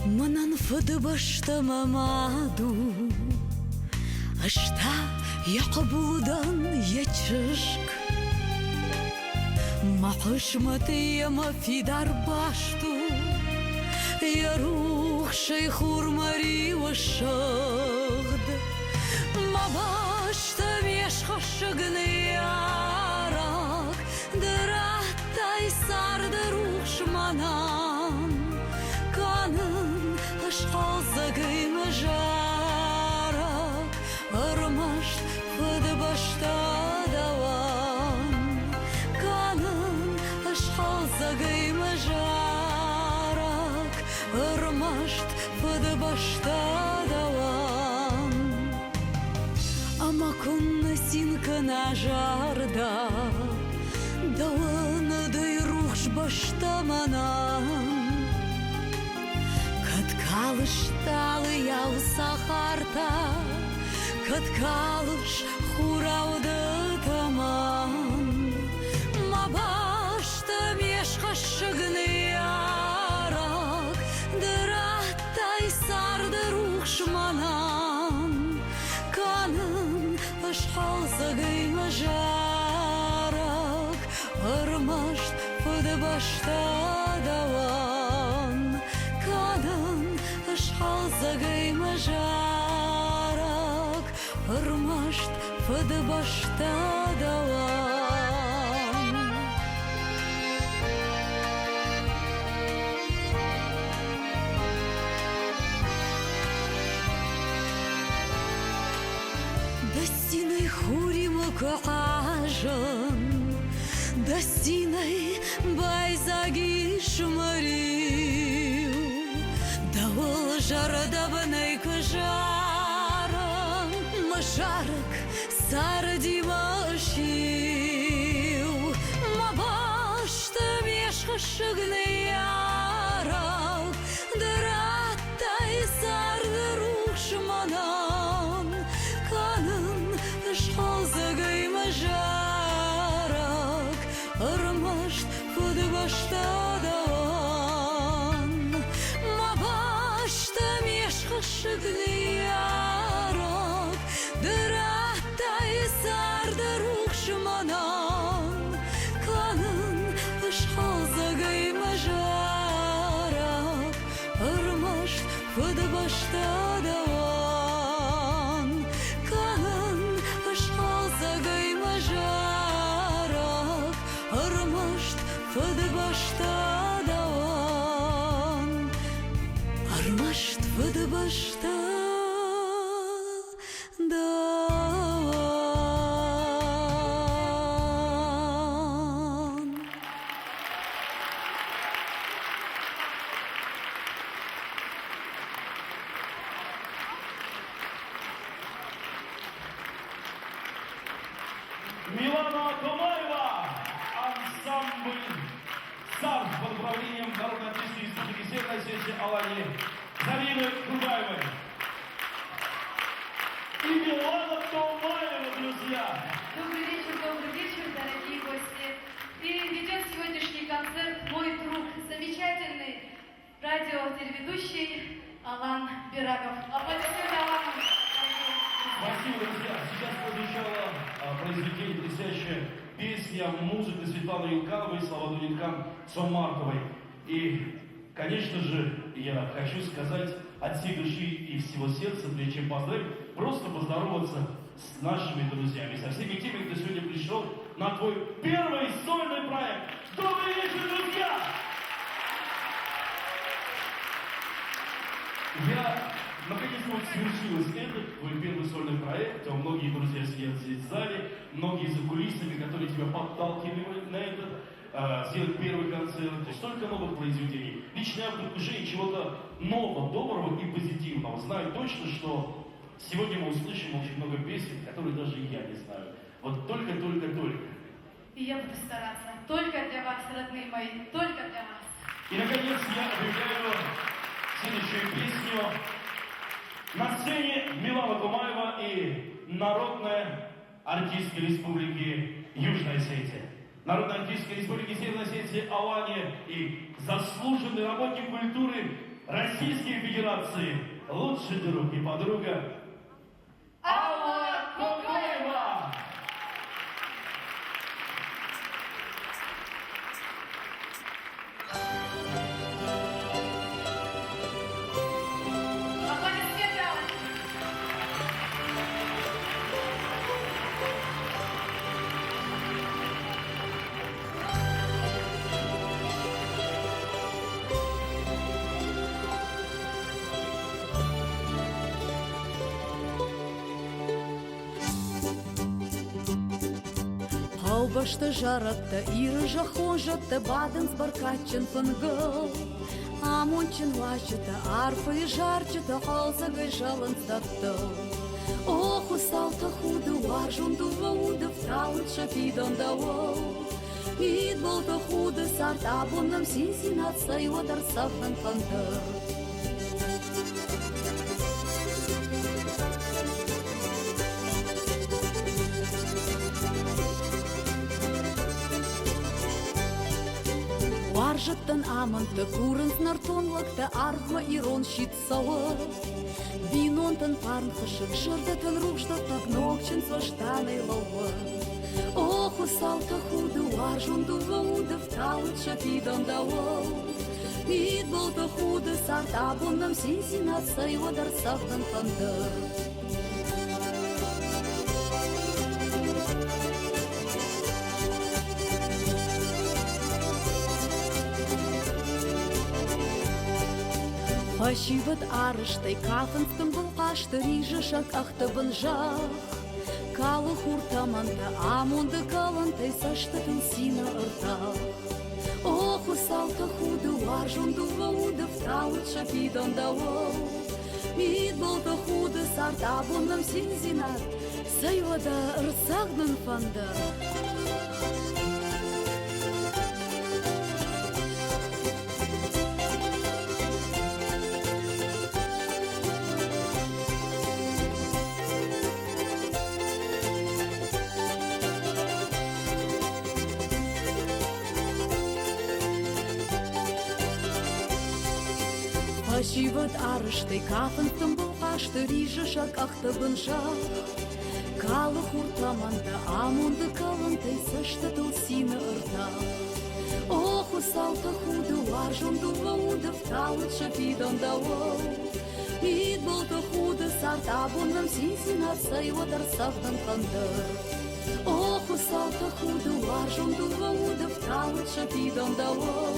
Манан фыды башта мамаду Ашта яқбудан ячышк Мақыш матыяма фидар башту Ярух шейхур мари вашагд Мабашта мешха шагны ярак Дыраттай сарды рух шманам Канын ашқалзагай мажара Армашт фыды башта даван Канын ашқалзагай мажарак Армашт фыды башта даван Ама күнні синка нажарда Даваны дай рухш башта манан Калыш талы яу сахарта, калыш хурауды таман. Мабашта мешха шыгны ярак, дыраттай сарды рух шманан. Канын ашқал загай мажарак, армашт фыды башта даван. Ашқалзагай мажарак Армашт фыды башта даван Дастиной хурима каажан Дастиной байзаги шмарил Давыл жарадабанай кажаран Мажарак сарди машил Мабашта мешха шыгны ярак Дыраттай сарды рух шманан Канын ашқалзагай мажарак Армашт фыды башта даван Шыгны ярак Дыраттай сарды рух шманан Канын ашқалзагай мажарак Армашт фыды башта даван Канын ашқалзагай мажарак Армашт фыды башта даван Армашт фыды башта даван Милана Томаева, ансамбль «Сар» под управлением Народной артистки Республики Северной Осетии Алани Зарины Кудаевой. И Милана Томаева, друзья! Добрый вечер, дорогие гости. И ведет сегодняшний концерт мой друг, замечательный радиотелеведущий Алан Бираков. Аплодисменты Алану. Спасибо, друзья. Сейчас прозвучало произведение блестящая песня, музыка Светланы Юлкановой, слова Дунинкан Соммартовой. И, конечно же, я хочу сказать от всей души и всего сердца, прежде чем поздравить, просто поздороваться с нашими друзьями, со всеми теми, кто сегодня пришел на твой первый сольный проект. Добрый вечер, друзья! Наконец-то вот свершилось это, твой первый сольный проект. Многие друзья сидят здесь в зале, многие за кулисами, которые тебя подталкивали на это, сделать первый концерт. То есть столько новых произведений. Лично я в предвкушении чего-то нового, доброго и позитивного. Знаю точно, что сегодня мы услышим очень много песен, которые даже я не знаю. Вот только. И я буду стараться. Только для вас, родные мои, только для вас. И, наконец, я объявляю следующую песню. На сцене Милана Кумаева и народная артистка Республики Южная Осетия. Народная артистка Республики Северной Осетии Алания и заслуженный работник культуры Российской Федерации, лучший друг и подруга Алла Кокоева. Аплодисменты, Алла. Албашта жаратта, ирыжа хожатта, бадын сбаркатчын фынгыл. Амончын вачыта, арфы и жарчыта, халзагай жалын статтыл. Ох, усалта худу, аржунду вауды, вталыт шапидон дауыл. Мид болта худы, сарт абунным син-синат, сайодар савнын фандыр. Аржыттын амынты, курынс нартонлыкты, архма ирон щит сауы. Винонтын парнхышык, жырдытын руждытык, нокчын соштаный ловы. Ох, усалта худу, аржунду вауды, вталыт шапидон дауыл. Мид болта худы, сарт абунным син-синат, сайодар савнын фандыр. Пащиват арыштай, кафынстым бұлқашты, рижышак ақтыбын жақ. Калы хуртаманта, амонды калантай, саштытын сина ыртақ. Ох, усалта худу, аржунду вауды, вталыт шапидон дауыл. Мид болта худы, сарт абунным син-синат, сайода ырсағдын фандар. Пащиват арыштай, кафынстым бұлқашты, рижышак ақтыбын жақ. Калы хуртаманда, амонды калантай, саштытыл сина ыртақ. Ох, усалта худу, аржунду вауды, вталыт шапидон дауыл. Мид болта худы, сарт абунным син-синат, сайодар савнын фандыр. Ох, усалта худу, аржунду вауды, вталыт шапидон дауыл.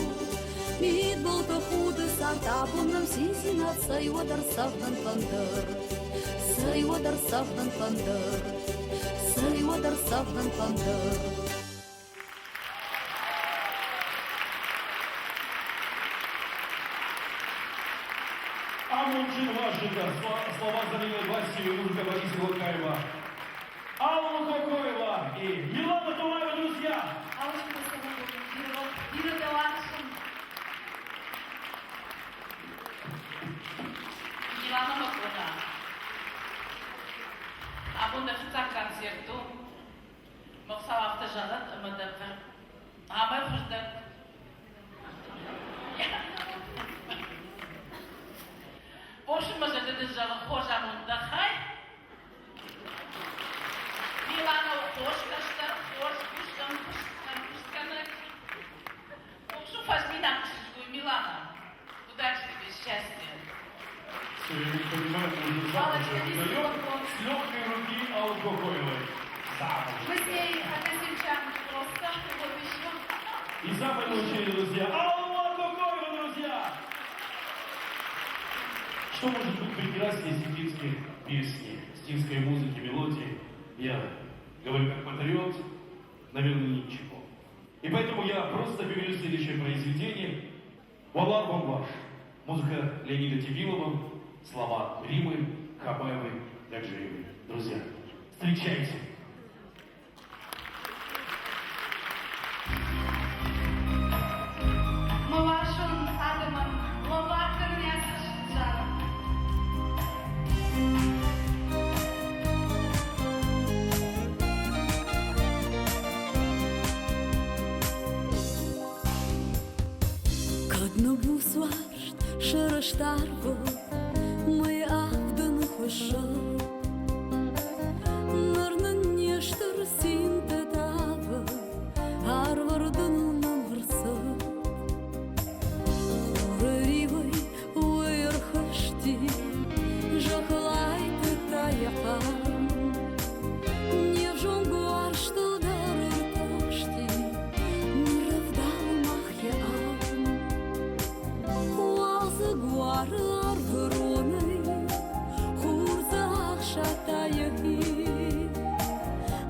Мид болта худы, сарт абунным син-синат, сайодар савнын фандыр. Сайодар савнын фандыр. Сайодар савнын фандыр. Амунчин Вашингтон, слова Замилы Васильева, музыка Бориса Глукаева, Алла Кокоева и Милана Кумаева, друзья! Аллочка, Ира Галашин. Милана Макона. Абунда фицак концерту. Моксал автожанат, МДФ. Амай фуждак. Больше мы задержала хожа мундахай. Милана ухошка, что хошка, пушкана. Что фазмина, Милана. Удачи тебе, счастья. Все, я не понимаю, что уже запах даем с легкой руки Аллы Кокоевой. Мы с ней односельчан просто, вот еще. И самое лучшее, друзья, Алла Кокоева, друзья! Что может быть прекраснее осетинской песни, осетинской музыки, мелодии? Я говорю как патриот, наверное, ничего. И поэтому я просто объявлю следующее произведение. «Валар Бамбаш». Музыка Леонида Тивилова, слова Римы Кабаевой так же и вы. Друзья, встречайте. Мавашун Адамом, Лавакар Мясашджаром. Kadno bu svart şırıştarvo мы avdan hoşa Narnın neştir sinte tava Arvardın namırsa Rırivay uyarхашти Жахлайты таяхан Не в жонгуар штылдар ырташти Мыравдал махя Guarlar vronei, hurzach шатаяги,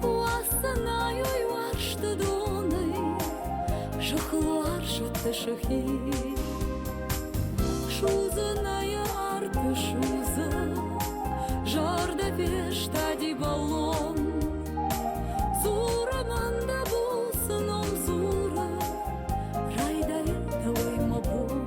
Уасанайой варшты доней, Жахлар шаташахи. Шузаная арты шуза, Жарда пешта ди баллон, Зура манда бусаном зура, Райда этавой мабон.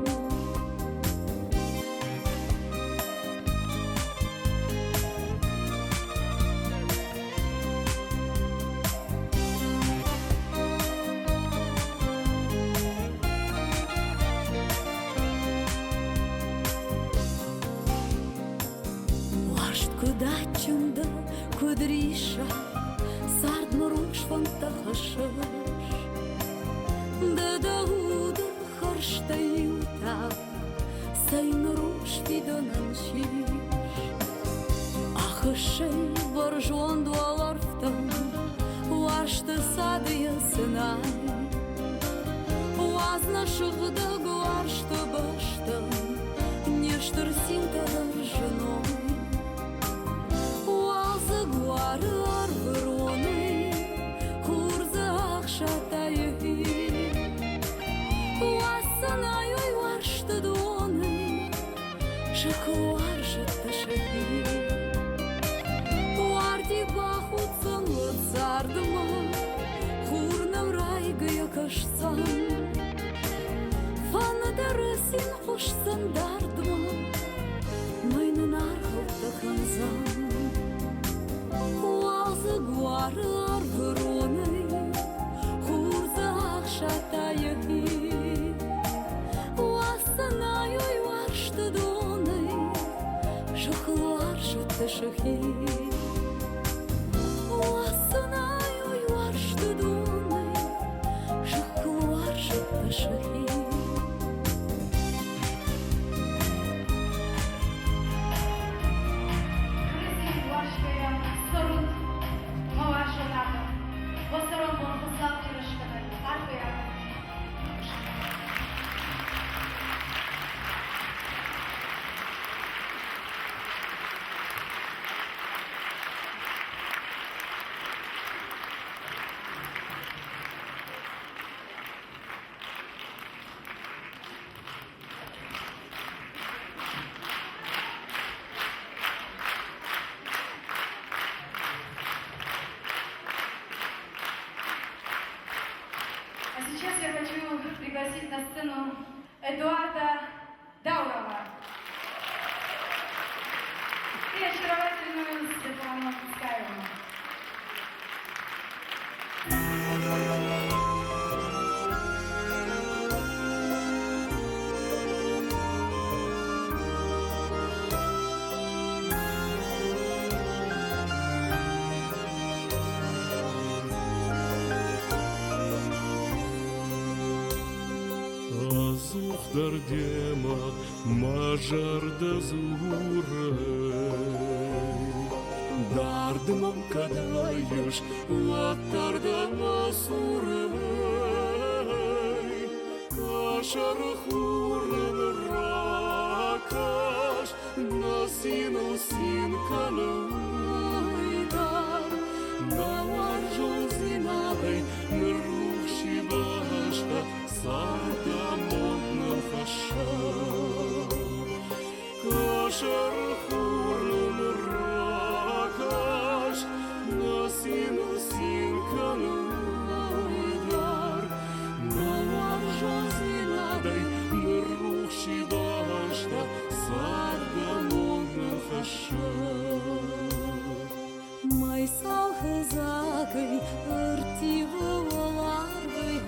Кудачунда кудриша сард маруш фанта хашаш да дауда харштаюта сай маруш фидонаншиш ахашей боржон дуаларфтам вашта садыя сынай вазна шыгда гуаршта баштам нештыр синталар женой Guarlar vronei, hurzach шатаяги, Уасанайой варшты доней, Жахлар шаташахи. Уарди бахуцан лыцардыма, Хурнам райгая кашсан, Фанадары син хошсан дардыма, Майнын архылта ханзан. Guarlar vronei, hurzach шатаяги, Уасанайой варшты доней, Жахлар шаташахи. Уасанайой варшты доней, Жахлар шаташахи. А сейчас я хочу пригласить на сцену Эдуарда Даурова и очаровательную Светлану Пускаеву. Дема мажарда зурай Дардымам кадайыш латтарда масурай Кашар хурын ракаш Насину син калайдар Навар жозинай нрухши башта Сарда модна хаша Кашар хурын ракаш кызакый ыртивыларгый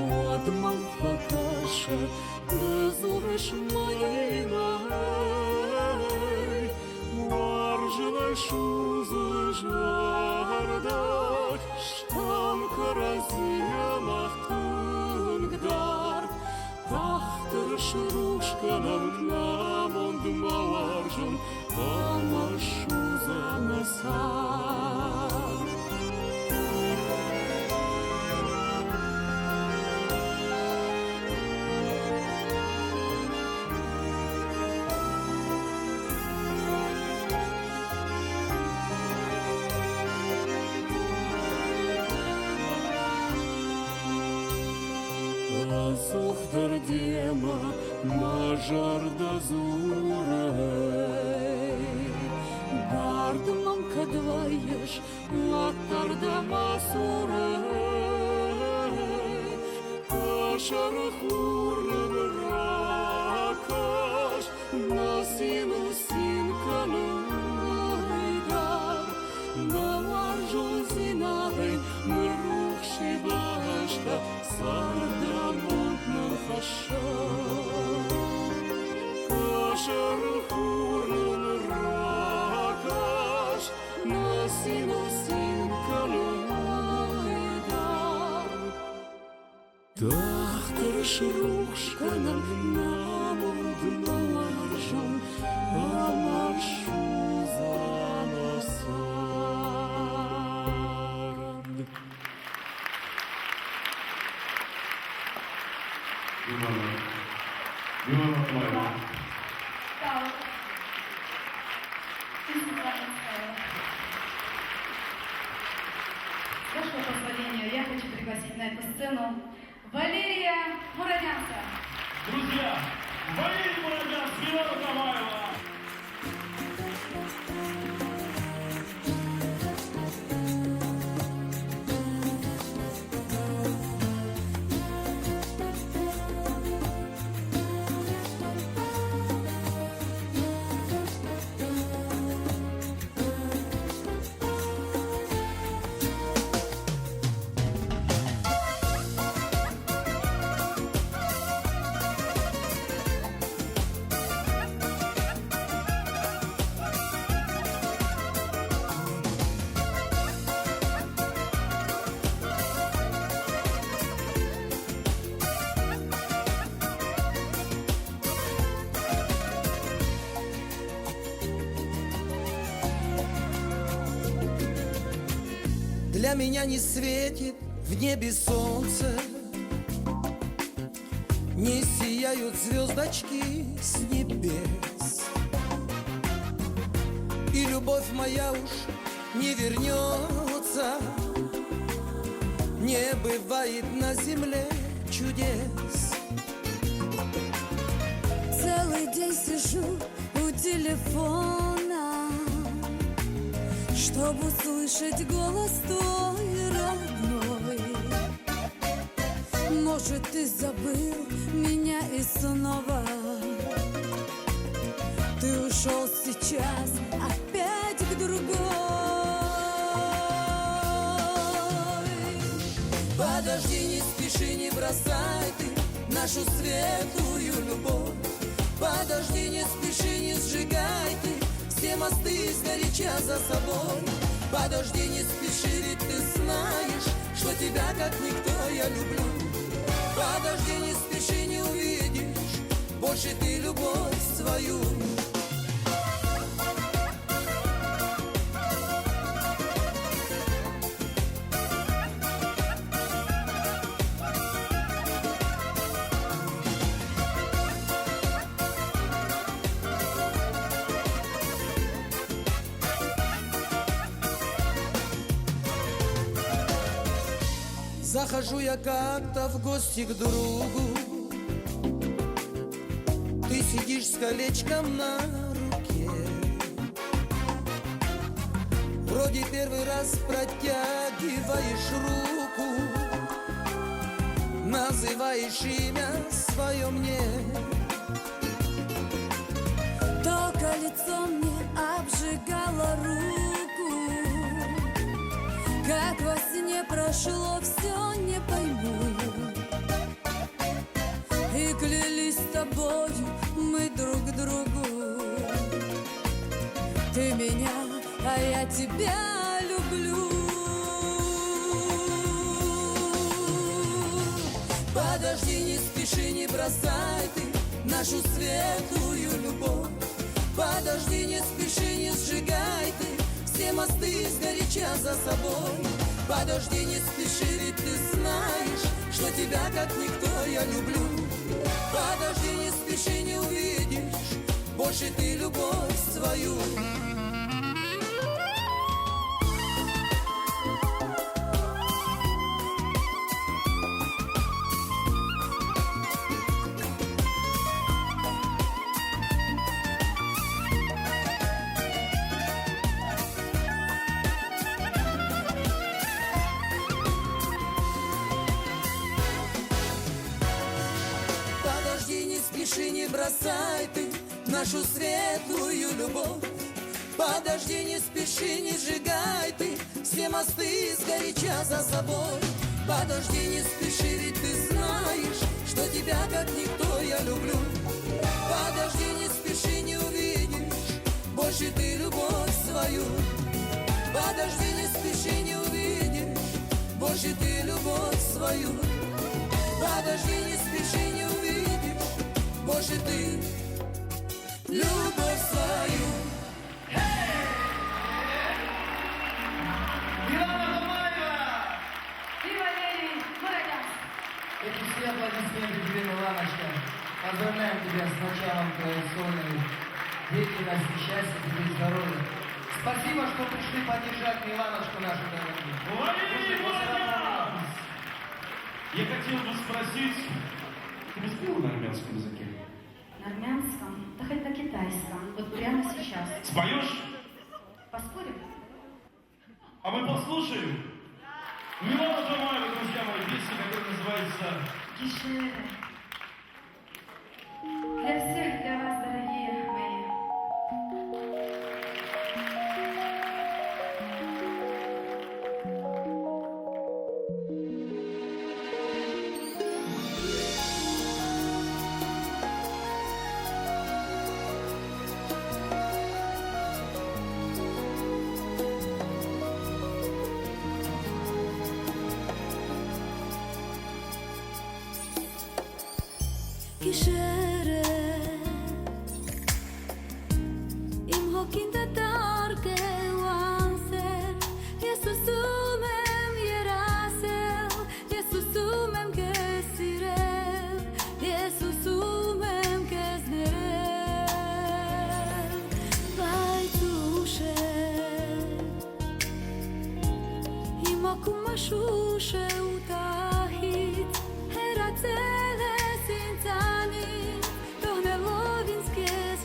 Мадман покаша дызурыш майна Маржынай шузы жарда Штам каразия махтынгдар Тахтыр шырушканым намонд маларжын Ама шуза насар Азухтар дема мажарда зурай Бардымам кадвайыш латтарда масурай Ашары хурным ракаш Насину синканыйдар Балар жузинай Мрухши башта Сарда модны хаша Ашары хурным ракаш Насину синканыйдар Тахтыр шрухшканым намонд маларжын Амар шузана саран Ивана Ахмаева. Да, с вашего позволения я хочу пригласить на эту сцену Валерия Мурадянца. Друзья, Валерий Мурадян, Ивана Ахмаева. Для меня не светит в небе солнце, не сияют звездочки с небес, и любовь моя уж не вернется. Не бывает на земле чудес. Целый день сижу у телефона, чтобы услышать голос твой родной. Может, ты забыл меня и снова ты ушел сейчас опять к другой. Подожди, не спеши, не бросай ты нашу светлую любовь. Подожди, не спеши, не сжигай ты все мосты сгоряча за собой. Подожди, не спеши, ведь ты знаешь, что тебя как никто я люблю. Подожди, не спеши, не увидишь больше ты любовь свою. Захожу я как-то в гости к другу, ты сидишь с колечком на руке. Вроде первый раз протягиваешь руку, называешь имя свое мне. То колесо мне обжигало руку, прошло, все не пойму. И клялись с тобою мы друг другу. Ты меня, а я тебя люблю. Подожди, не спеши, не бросай ты нашу светлую любовь. Подожди, не спеши, не сжигай ты все мосты сгоряча за собой. Подожди, не спеши, ведь ты знаешь, что тебя как никто я люблю. Подожди, не спеши, не увидишь больше ты любовь свою. Не бросай ты нашу светлую любовь. Подожди, не спеши, не сжигай ты все мосты сгоряча за собой. Подожди, не спеши, ведь ты знаешь, что тебя как никто я люблю. Подожди, не спеши, не увидишь больше ты любовь свою. Подожди, не спеши, не увидишь больше ты любовь свою. Подожди, не спеши, не увидишь больше ты любовь свою. Милана Домаева! Viva Ленин! Молодец! Эти все аплодисменты тебе, Миланочка. Поздравляем тебя с началом твоей сольной деятельности, счастья тебе и здоровья. Спасибо, что пришли поддержать Миланочку нашу дорогую. Владимир Владимирович! Я хотел бы спросить, ты бы спел на армянском языке? На армянском, да хоть на китайском, вот прямо сейчас. Споешь? Поспорим? А мы послушаем? Милана Домаева, друзья мои, песня, которая называется Кишеры. Для всех, для вас, дорогие мои. Kişere im hokinda tarke wanser Yesusumem yerasel Yesusumem kesirel Yesusumem kesnerel Vai tushe im hokumashushe utahit Heratzele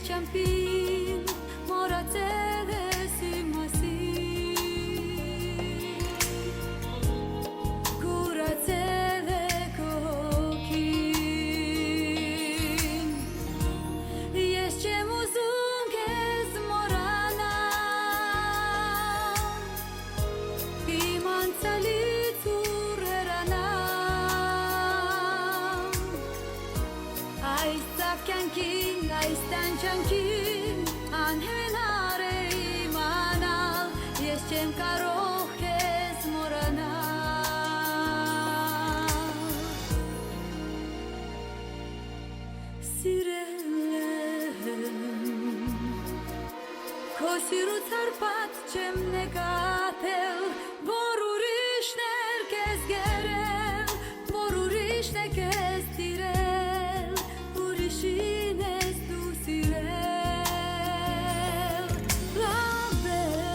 Champin, moratele simasi, curatele coquin. Jeszcze muzunke z morana, pimancali turerana. Ai sapkankin, ai stančankin, anhenare imanal, jeszcze karoche z morana. Sirelem, kosiru carpat čem negatel, borurishner kezgerel, borurishner kezdirel, urishines tu sirel, laberem,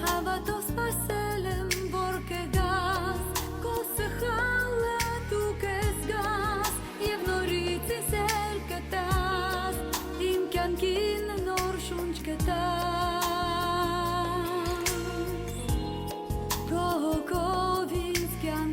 havatos paselem, borke gas, kosechala tu kezgas, jevnorici serketas, imkankin norshunchketas, kokovinskyan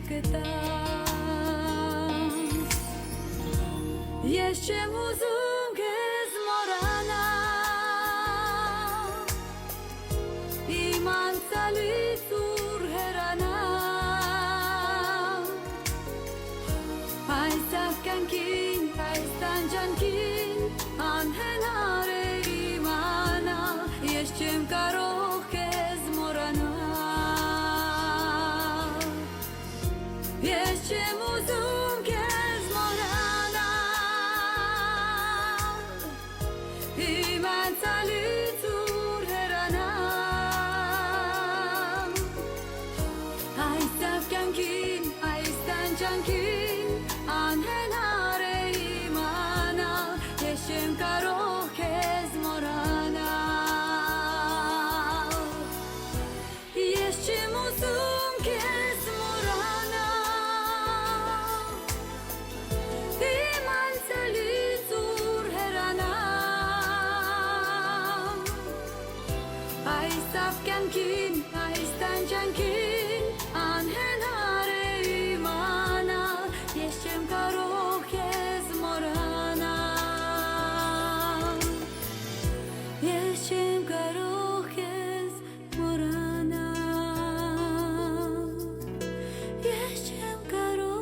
manțalițuri heranam Ai safkankin, ai stanjankin Anhenare imana Yeşim karokez morana Yeşim uzun kez morana Iman salizur heranam Ai safkankin, ai stanjankin Anhenare imana Yeşim karokez morana Yeşim karokez morana Yeşim karokez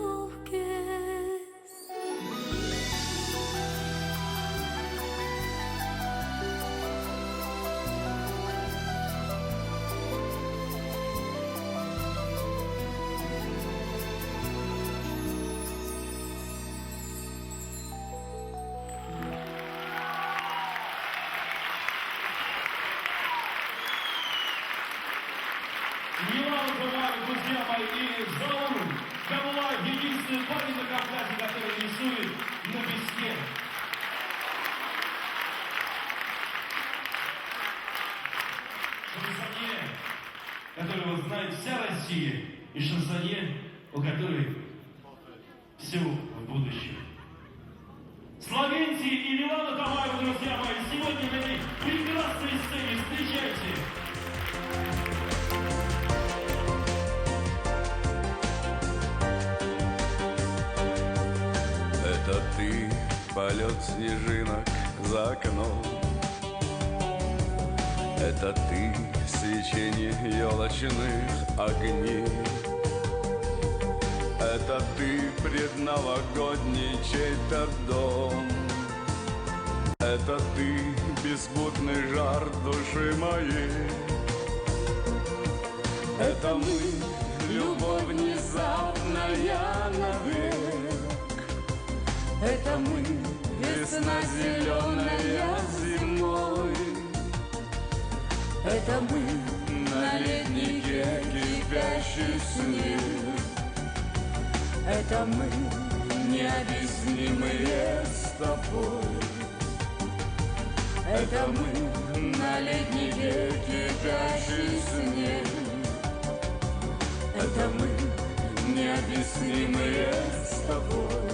Милана Тамара, друзья мои, и Заур Камалай, единственный парень на Кавказе, который рисует на песке. Шансонье, которого знает вся Россия, и шансонье, у которой все в будущем. Словенции и Милана Тамара, друзья мои, сегодня на этой прекрасной сцене встречайте. Это ты, полет снежинок за окном. Это ты, свечение елочных огней. Это ты, предновогодний чей-то дом. Это ты, беспутный жар души моей. Это мы, любовь внезапная навек. Это мы, весна зеленая зимой. Это мы, на леднике кипящий снег. Это мы, необъяснимые с тобой. Это мы, на леднике кипящий снег. Это мы, необъяснимые с тобой.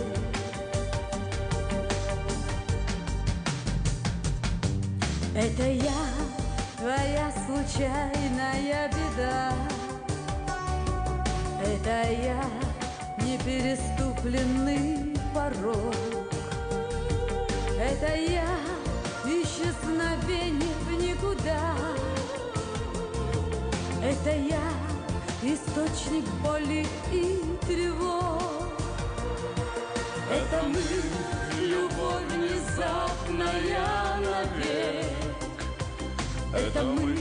Это я, твоя случайная беда. Это я, непереступленный порог. Это я, исчезновение в никуда. Это я, источник боли и тревог. Это мы, любовь внезапная навек. Это мы,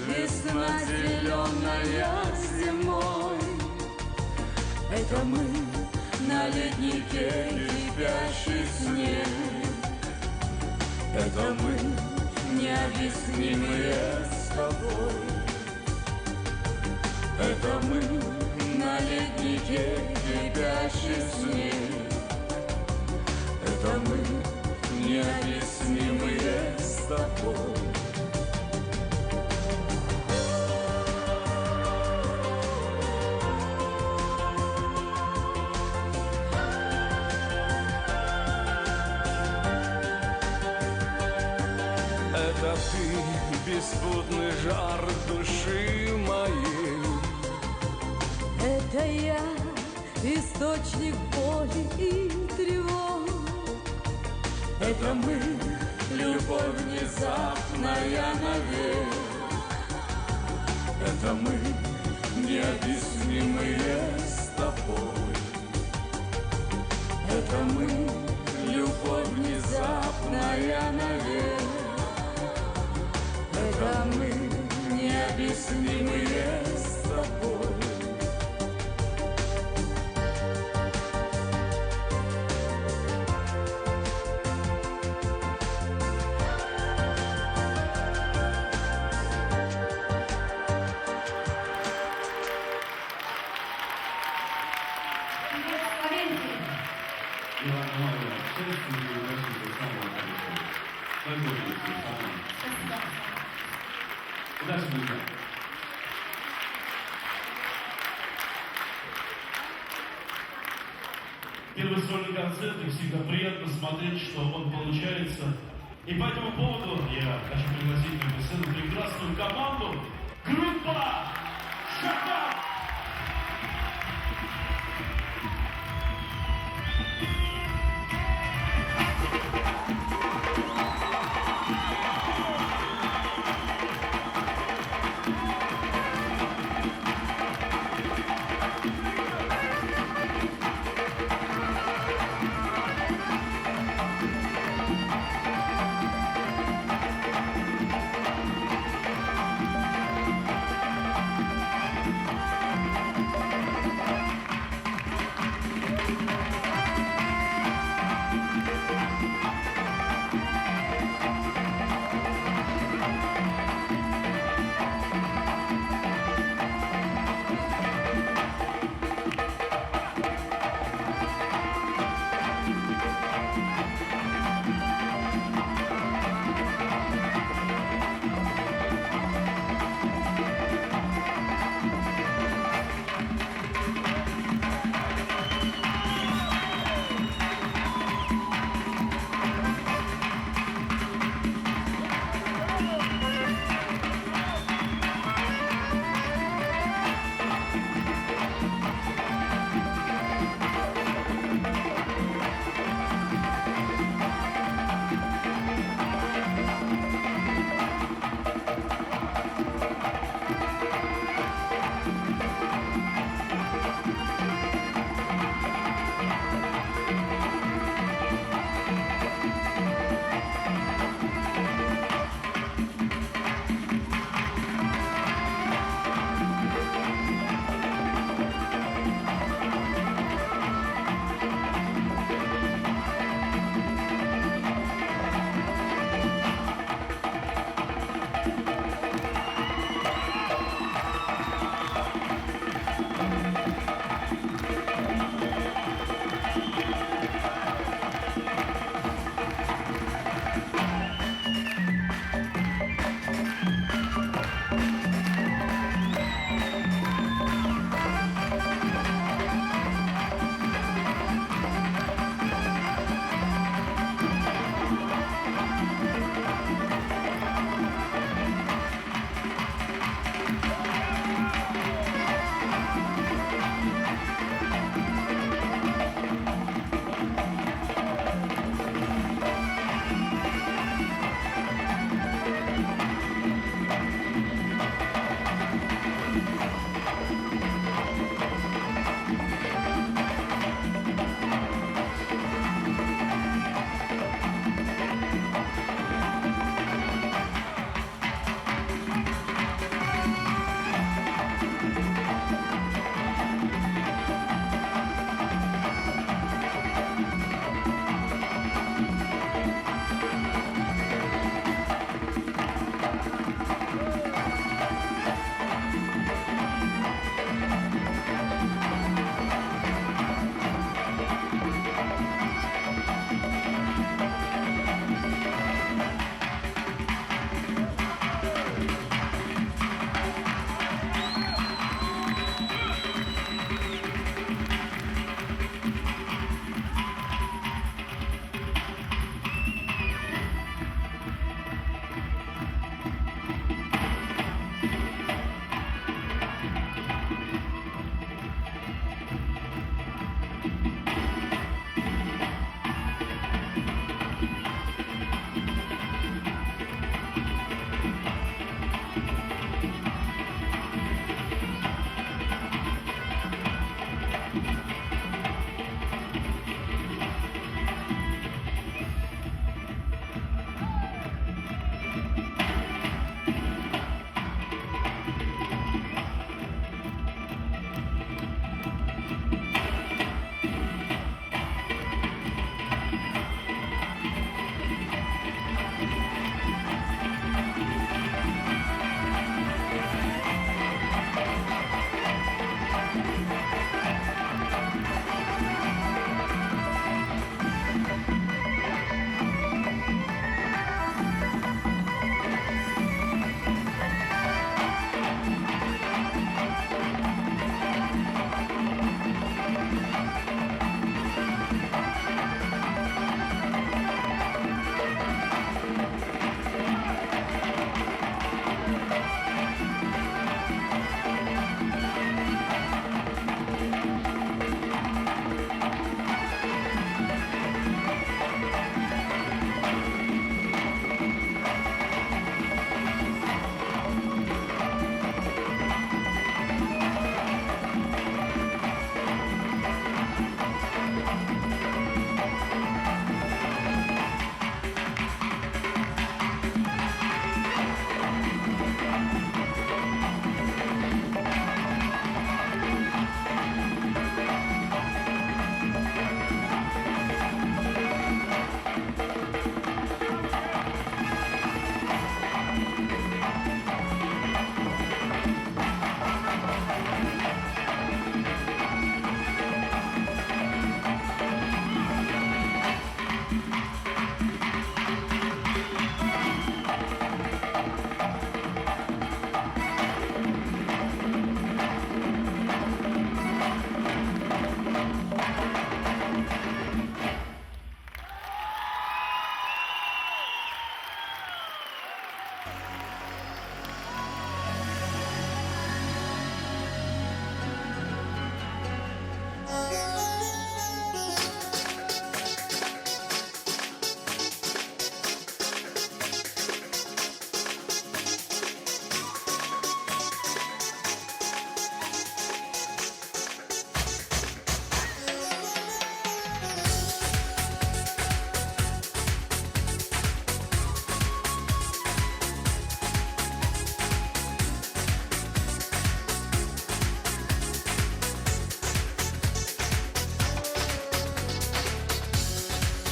весна зеленая зимой. Это мы, на леднике кипящий снег. Это мы, необъяснимые с тобой. Это мы, на леднике кипящий снег. Это мы, необъяснимые с тобой. Это ты, беспутный жар души моей. Это я, источник боли и тревог. Это мы, любовь внезапная навек. Это мы, необъяснимые с тобой. Это мы, любовь внезапная навек. Это мы, необъяснимые с тобой. Спасибо. Удачи, друзья. Первый сольный концерт, и всегда приятно смотреть, что он получается. И по этому поводу я хочу пригласить на эту сцену прекрасную команду группа «Шакал».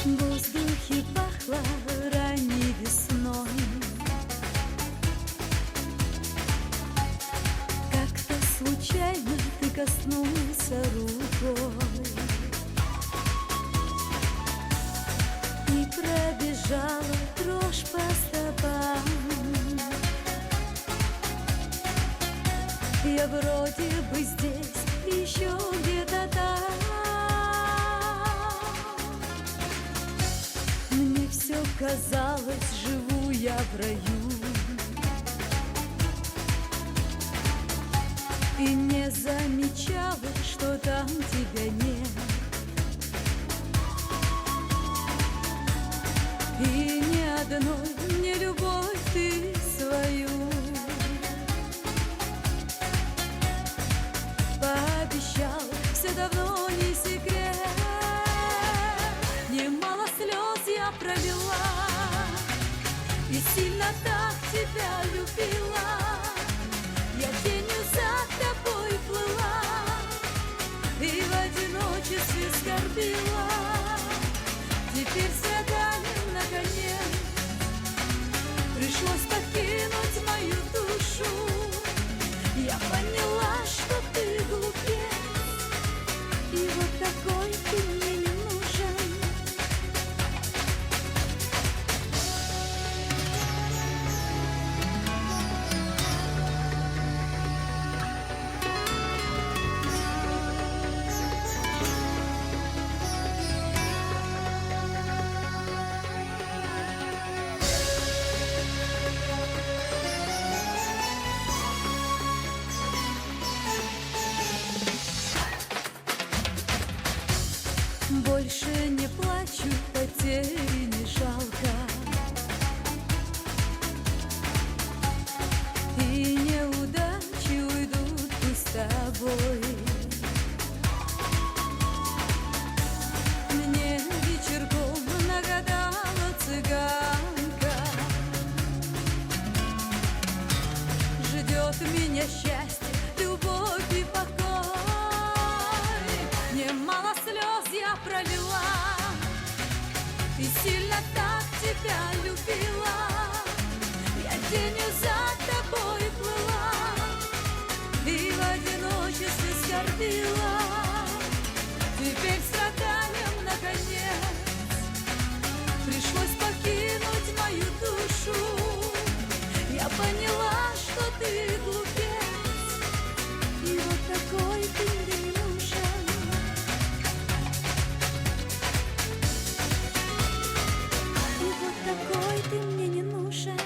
В воздухе пахло ранней весной. Как-то случайно ты коснулся рукой и пробежала дрожь по стопам. Я вроде бы здесь, еще где-то там. Мне все казалось, живу я в раю, и не замечала, что там тебя нет. И ни одной мне любовь ты свою пообещал, все давно не секрет. Немало слез я пролила и сильно так тебя любила. Я тенью за тобой плыла и в одиночестве скорбила. Теперь страданием наконец пришлось покинуть мою душу. Я поняла, что ты глупец, и вот такой ты мне не нужен. Больше не плачу, потери не жалко, и неудачи уйдут и с тобой. Мне вечерком нагадала цыганка, ждет меня счастье, любовь и покой. Немало слез я пролила и сильно так тебя любила. Я тенью за тобой плыла и в одиночестве скорбила. Теперь страданием наконец пришлось покинуть мою душу. Я поняла, что ты глупец, и вот такой ты мне не нужен. И вот такой ты мне не нужен.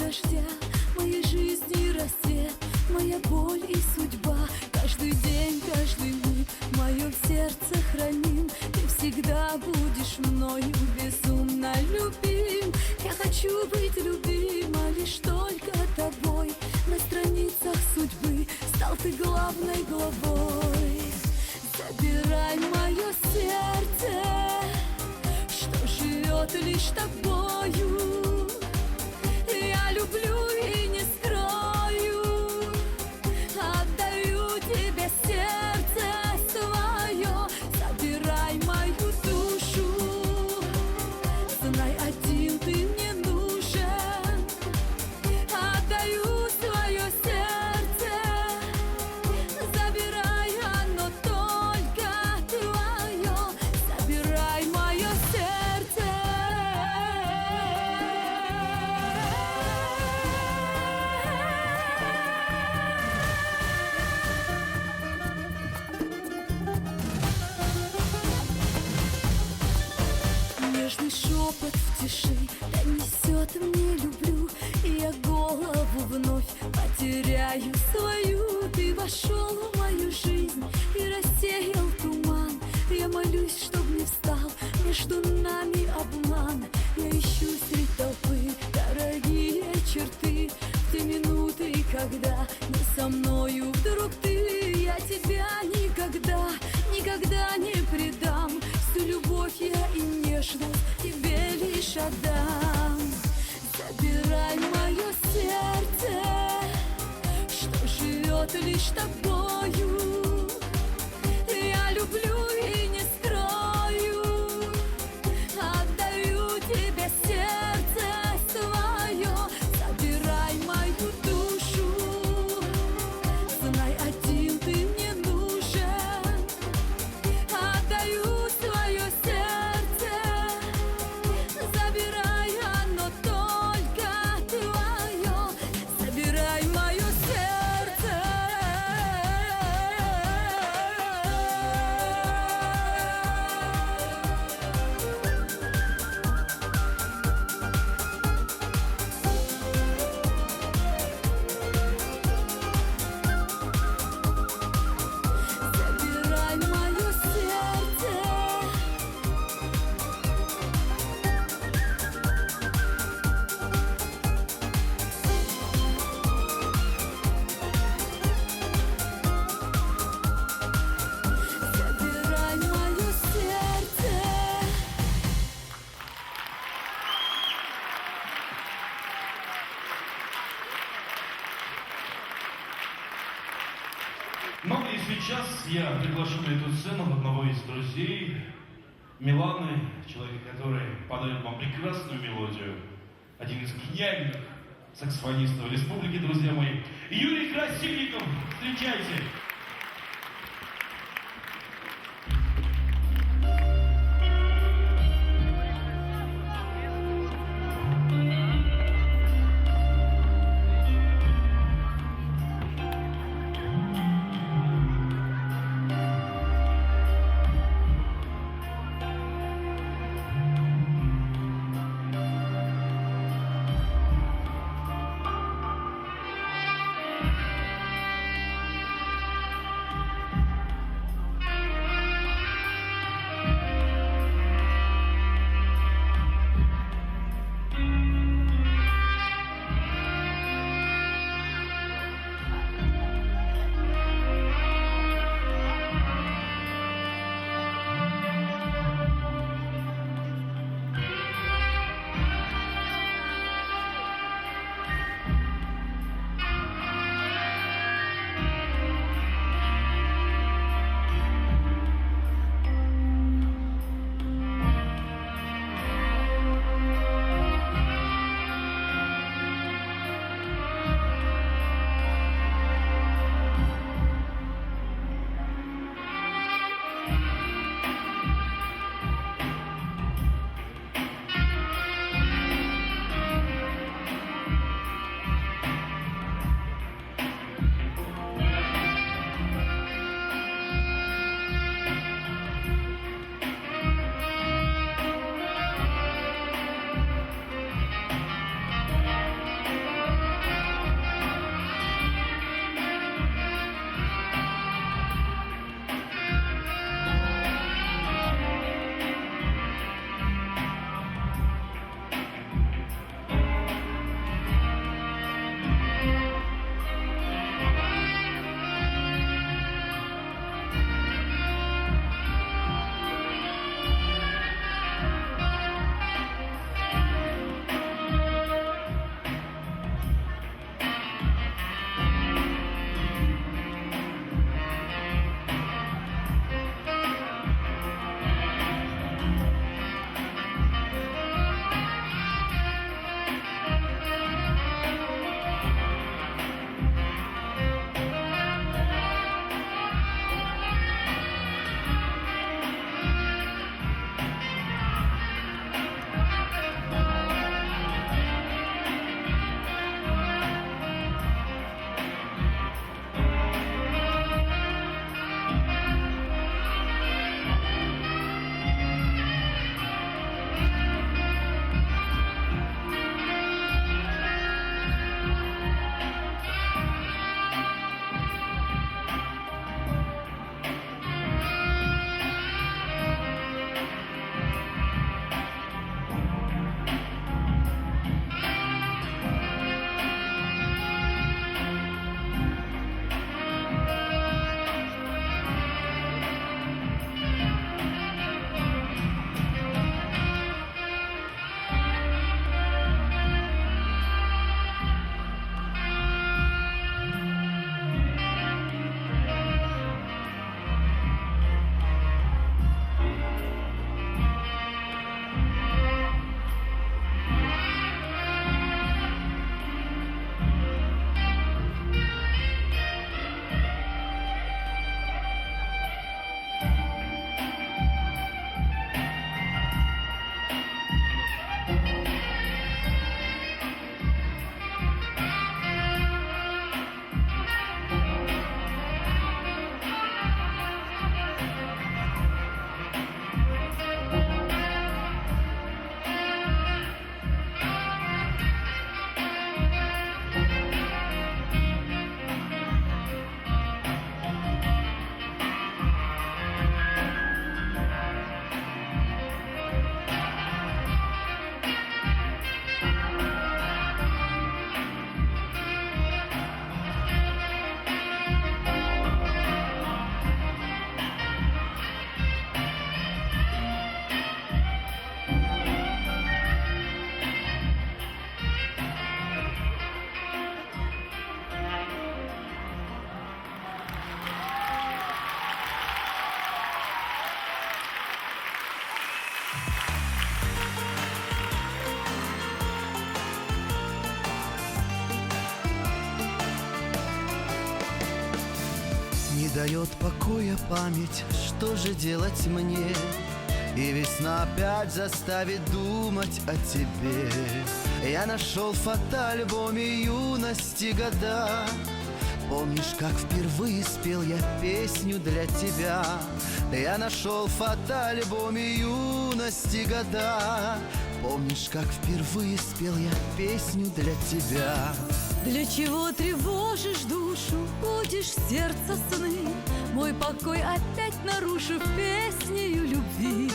дождя, моей жизни рассвет, моя боль и судьба. Каждый день, каждый миг мое сердце храним. Ты всегда будешь мною безумно любим. Я хочу быть любима лишь только тобой. На страницах судьбы стал ты главной главой. Забирай мое сердце, что живет лишь тобою. Я люблю и не скрою, отдаю тебе сердце свое. Забирай мою душу, знай, один ты мне нужен. Отдаю свое сердце, забирай, оно только твое. Забирай мое сердце. Нежный шепот в тиши донесет мне люблю, и я голову вновь потеряю свою. Ты вошел в мою жизнь и рассеял туман. Я молюсь, чтоб не встал между нами обман. Я ищу средь толпы дорогие черты, в те минуты, когда не со мною вдруг ты. Я тебя никогда, никогда не предам. Всю любовь я и нежность тебе лишь отдам. Забирай мое сердце, что живет лишь тобою. Я люблю и не скрою, отдаю тебе сердце свое. Забирай мою душу, знай, один ты мне нужен. Отдаю свое сердце, забирай, оно только твое. Забирай мое сердце. Забирай мое сердце. Забирай мое сердце. Ну и сейчас я приглашу на эту сцену одного из друзей Миланы, человека, который подает вам прекрасную мелодию, один из гениальных саксофонистов республики, друзья мои, Юрий Красильников. Встречайте! дает покоя память, что же делать мне? И весна опять заставит думать о тебе. Я нашел в фотоальбоме юности года. Помнишь, как впервые спел я песню для тебя? Я нашел в фотоальбоме юности года. Помнишь, как впервые спел я песню для тебя? Для чего тревожишь душу, будешь сердце сны? Мой покой опять нарушив песнею любви.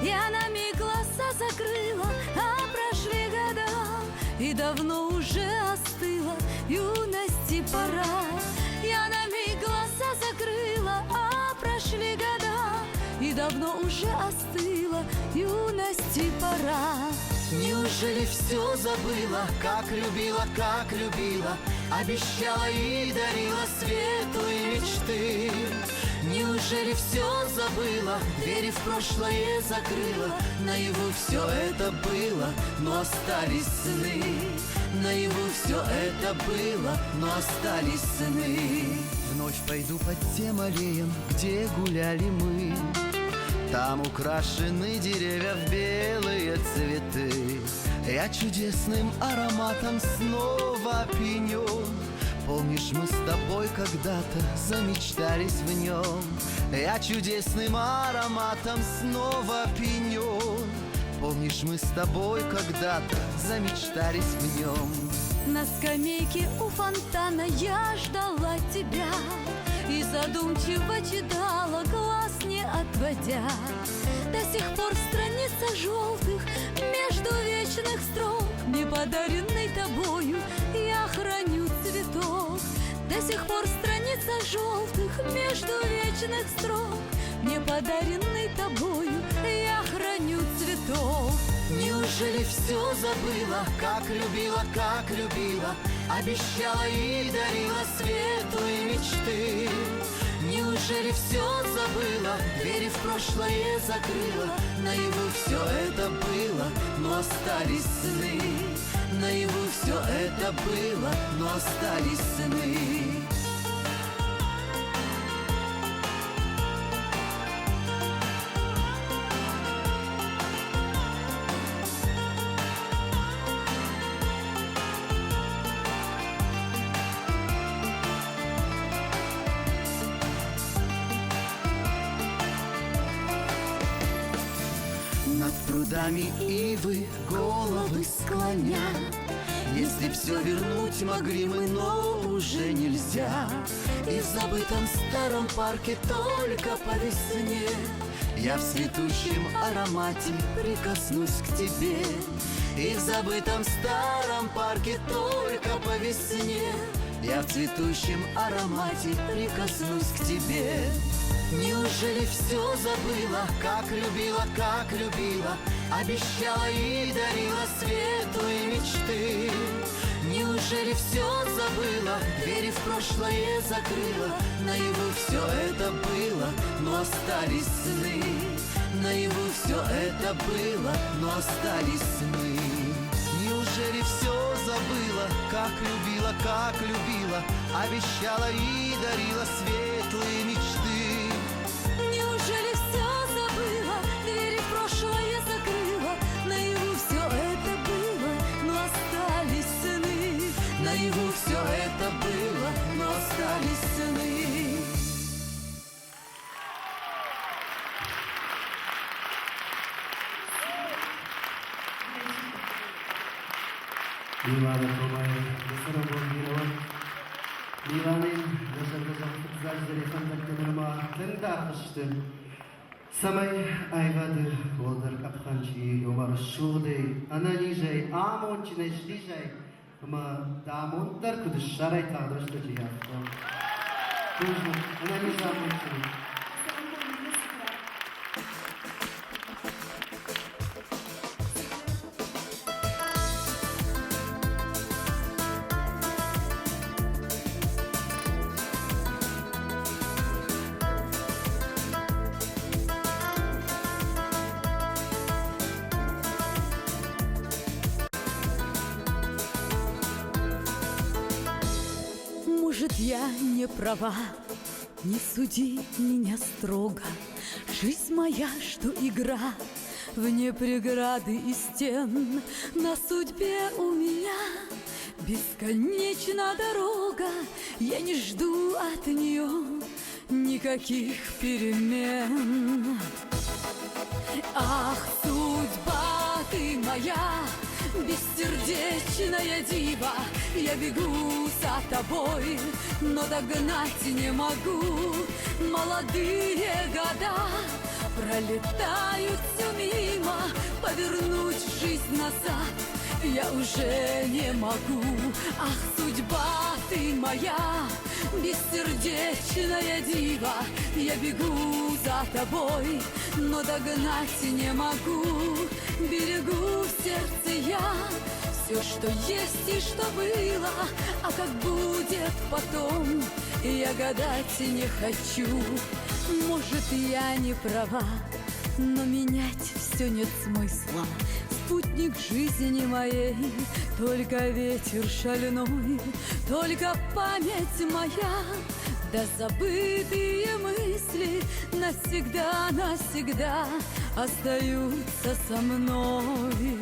Я на миг глаза закрыла, а прошли года, и давно уже остыла юности пора. Я на миг глаза закрыла, а прошли года, и давно уже остыла юности пора. Неужели все забыла, как любила, обещала и дарила светлые мечты? Неужели все забыла, двери в прошлое закрыла? Наяву все это было, но остались сны. Наяву все это было, но остались сны. Вновь пойду под тем аллеям, где гуляли мы. Там украшены деревья в белые цветы. Я чудесным ароматом снова опьянен. Помнишь, мы с тобой когда-то замечтались в нем. Я чудесным ароматом снова опьянен. Помнишь, мы с тобой когда-то замечтались в нем. На скамейке у фонтана я ждала тебя и задумчиво читала, глаз не отводя. До сих пор в страницах желтых между вечных строк, мне подаренный тобою, я храню цветок. До сих пор в страницах желтых между вечных строк, мне подаренный тобою, я храню цветок. Неужели все забыла, как любила, обещала и дарила светлые мечты? Неужели все забыла, двери в прошлое закрыла? Наяву все это было, но остались сны. Наяву все это было, но остались сны. Над прудами ивы головы склоня. Если все вернуть могли мы, но уже нельзя. И в забытом старом парке только по весне я в цветущем аромате прикоснусь к тебе. И в забытом старом парке только по весне я в цветущем аромате прикоснусь к тебе. Неужели все забыла, как любила, обещала и дарила светлые мечты? Неужели все забыла, двери в прошлое закрыла? Наяву все это было, но остались сны. Наяву все это было, но остались сны. Неужели все забыла, как любила, обещала и дарила светлые мечты? Неужели все забыла, двери в прошлое закрыла? Наяву все это было, но остались сны. Наяву все это было, но остались сны. Ливана Томаев, Сарабон Гилон, Ливанин, Yaşar'dan kızlar kontaklarıma tında kıştım. Samay ayvadır, oldur kapkancı, yomar şuğday, ananijay, amon çineşlijay, ama damonlar kuduş şaray tağdaşta cihaftım. Kuzum, ananijay amon çineşlijay. Может, я не права, Не суди меня строго, жизнь моя, что игра, вне преграды и стен. На судьбе у меня бесконечна дорога, я не жду от нее никаких перемен. Ах, судьба ты моя, бессердечная дива, я бегу за тобой, но догнать не могу. Молодые года пролетают все мимо, повернуть жизнь назад я уже не могу. Ах, судьба ты моя, бессердечная дива, я бегу за тобой, но догнать не могу. Берегу в сердце я все, что есть и что было, а как будет потом, я гадать не хочу. Может, я не права, но менять все нет смысла. Спутник жизни моей только ветер шальной, только память моя, да забытые мысли навсегда, навсегда остаются со мной.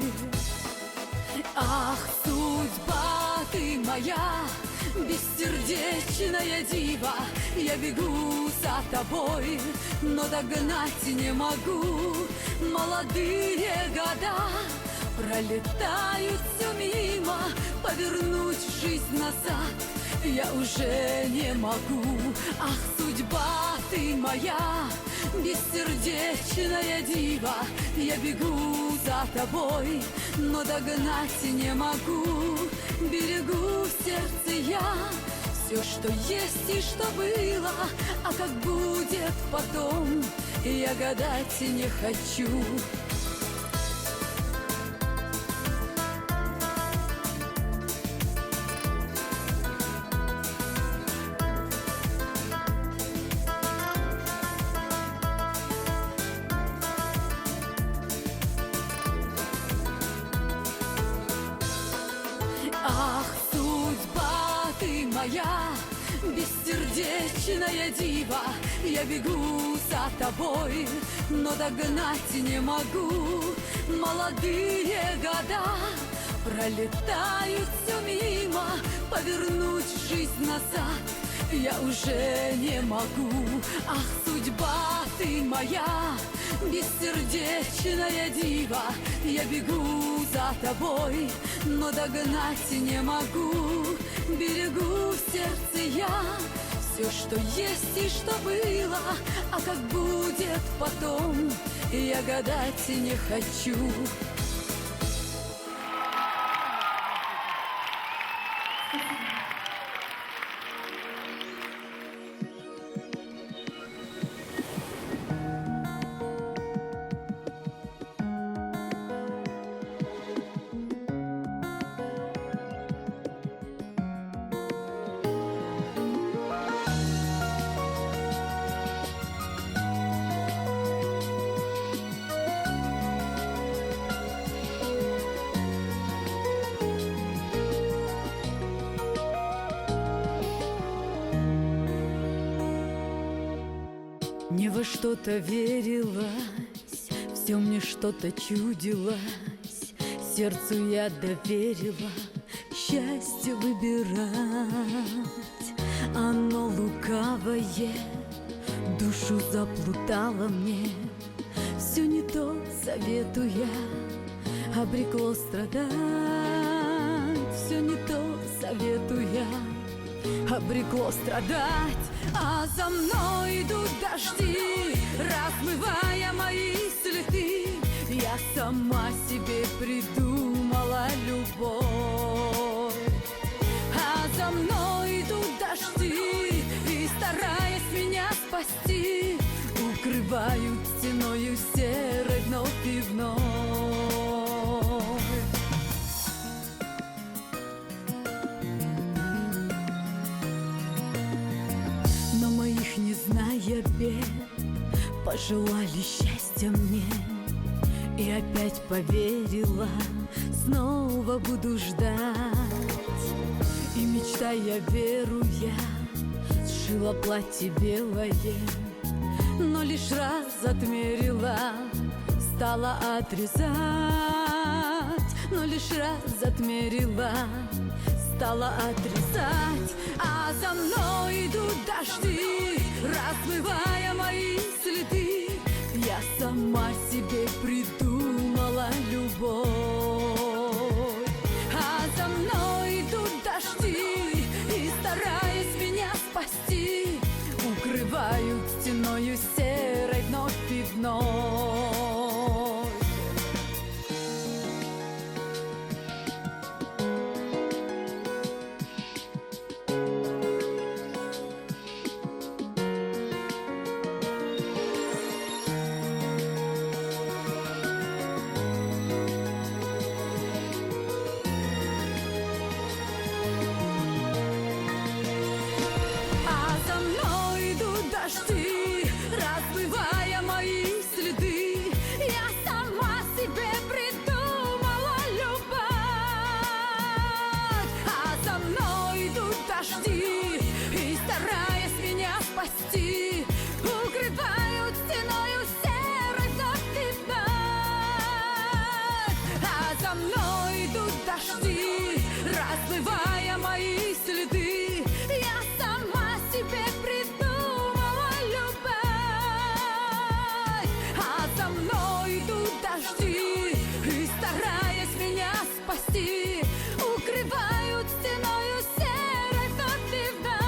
Ах, судьба ты моя, бессердечная дива, я бегу за тобой, но догнать не могу. Молодые года пролетают все мимо, повернуть жизнь назад я уже не могу. Ах, судьба ты моя, бессердечная дива, я бегу за тобой, но догнать не могу. Берегу в сердце я все, что есть и что было, а как будет потом, я гадать не хочу. Ах, судьба ты моя, бессердечная дива, я бегу за тобой, но догнать не могу. Молодые года пролетают все мимо, повернуть жизнь назад я уже не могу. Ах, судьба ты моя, бессердечная дива, я бегу за тобой, но догнать не могу. Берегу в сердце я все, что есть и что было, а как будет потом, я гадать не хочу. Мне во что-то верилось, все мне что-то чудилось, сердцу я доверила счастье выбирать. Оно лукавое, душу заплутало мне, все не то советуя, обрекло страдать. Все не то советуя, обрекло страдать. А за мной идут дожди, размывая мои следы. Я сама себе придумала любовь. А за мной идут дожди, и, стараясь меня спасти, укрывают стеною серой вновь и вновь. Не зная бед, пожелали счастья мне, и опять поверила, снова буду ждать. И мечтая, веруя, с Шила платье белое, но лишь раз отмерила, стала отрезать, но лишь раз отмерила, стала отрезать. А за мной идут дожди, размывая мои следы. Я сама себе придумала любовь. А за мной идут дожди, и, стараясь меня спасти, укрывают стеною серой вновь и вновь. Разбивая мои следы, я сама себе придумала любовь. А за мной идут дожди, и, стараясь меня спасти, укрывают стеною серой вновь и вновь. А за мной идут дожди, размывая мои следы. Я сама себе придумала любовь. А за мной идут дожди, и, стараясь меня спасти, укрывают стеною серой вновь и вновь.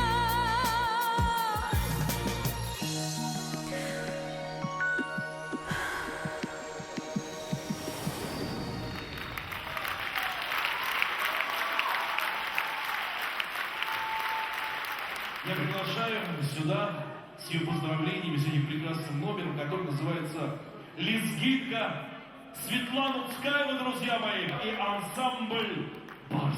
Я приглашаю сюда с ее поздравлениями, с этим прекрасным номером, который называется «Лезгинка», Светлану Цкаеву, друзья мои, и ансамбль «Барс».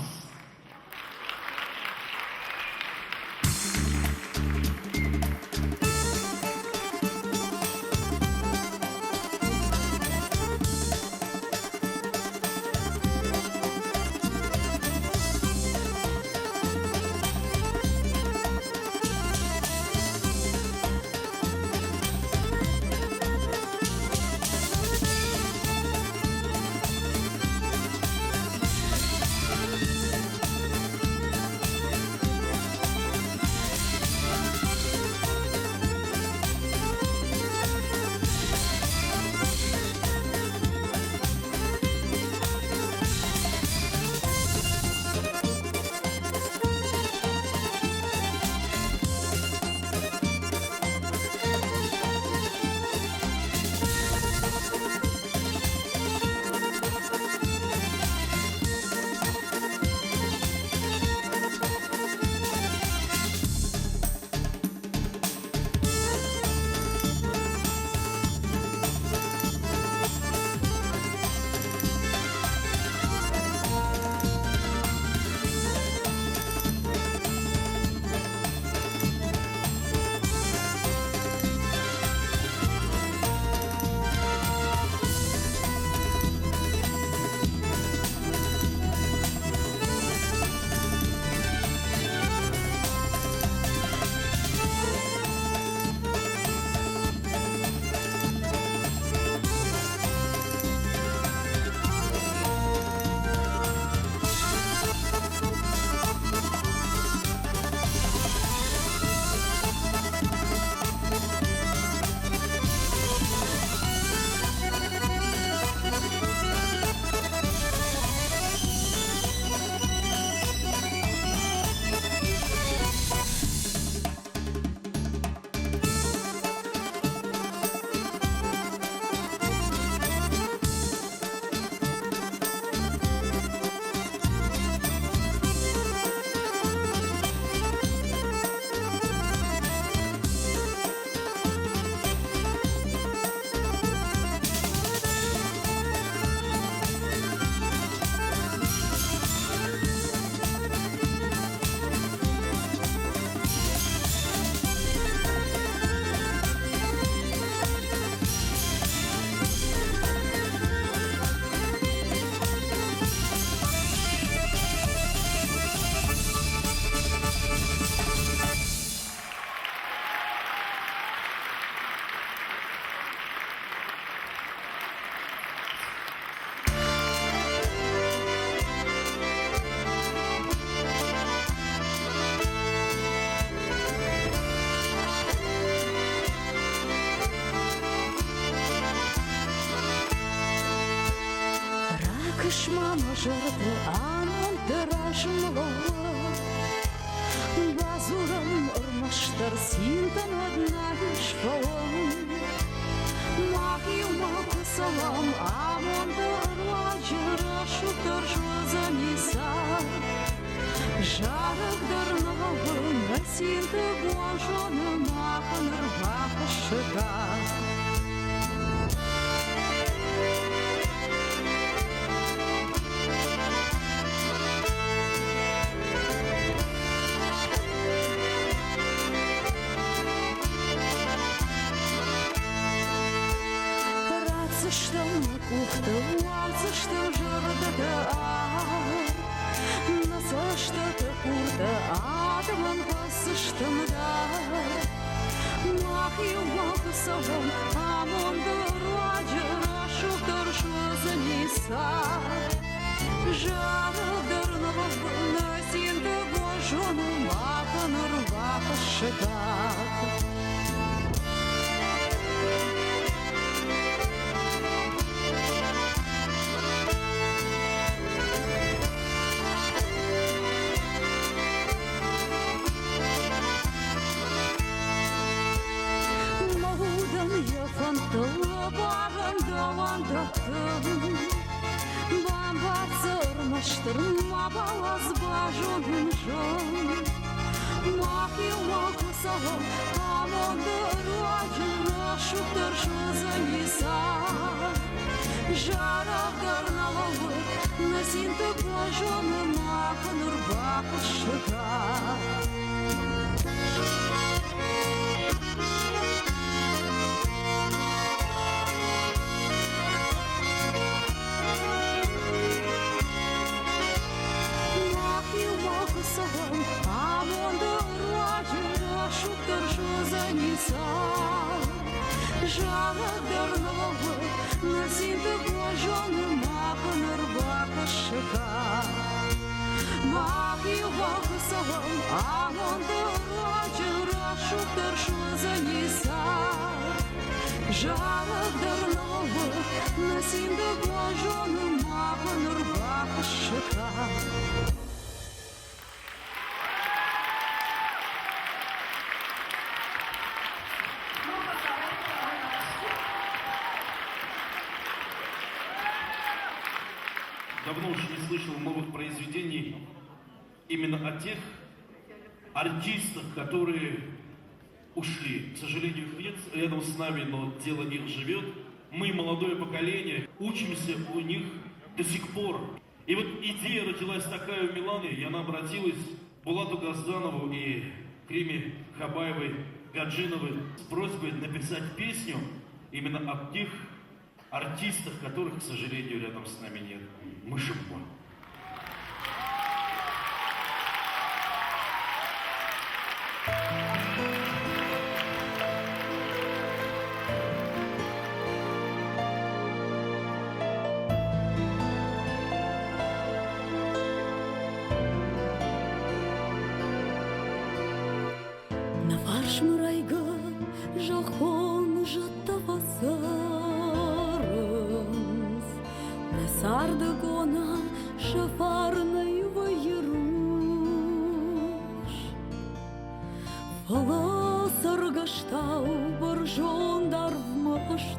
Дышмама жырды анын дырашмылығы Базурам ұрмаштар синтан одна вишпалым Махиума кысалам амонды ұрвачыра шуктар жуазаниса Жарықтарнығы насинті божоны мақыныр бақышыға Ухты, уалцышты жырдыды Насыштыды курды адымын басыштым да Махиума кысалым амонды ұрвачыра шуктар жуазаниса Жарықтарнығы насинті божоны мақыныр бақышыға Бамбарцырмаштырма балаз бажонын жон Махиума кысалым амонды ұрвачыра шуктар жуазаниса Жарықтарнығы насинті божоны мақыныр бақышыға Жарықтарнығы насинті божоны мақыныр бақышыға Махиума кысалым амонды ұрвачыра шуктар жуазаниса Жарықтарнығы насинті божоны мақыныр бақышыға Давно уж не слышал новых произведений именно о тех артистах, которые ушли. К сожалению, их нет рядом с нами, но дело их живет. Мы, молодое поколение, учимся у них до сих пор. И вот идея родилась такая у Миланы, и она обратилась к Булату Газданову и Криме Хабаевой Гаджиновой с просьбой написать песню именно о тех артистах, которых, к сожалению, рядом с нами нет. Мышепо. На фаршмырайга жахон жаттаваса Сардык она шафарной вайыруш Фала саргаштау баржондар в маштахыз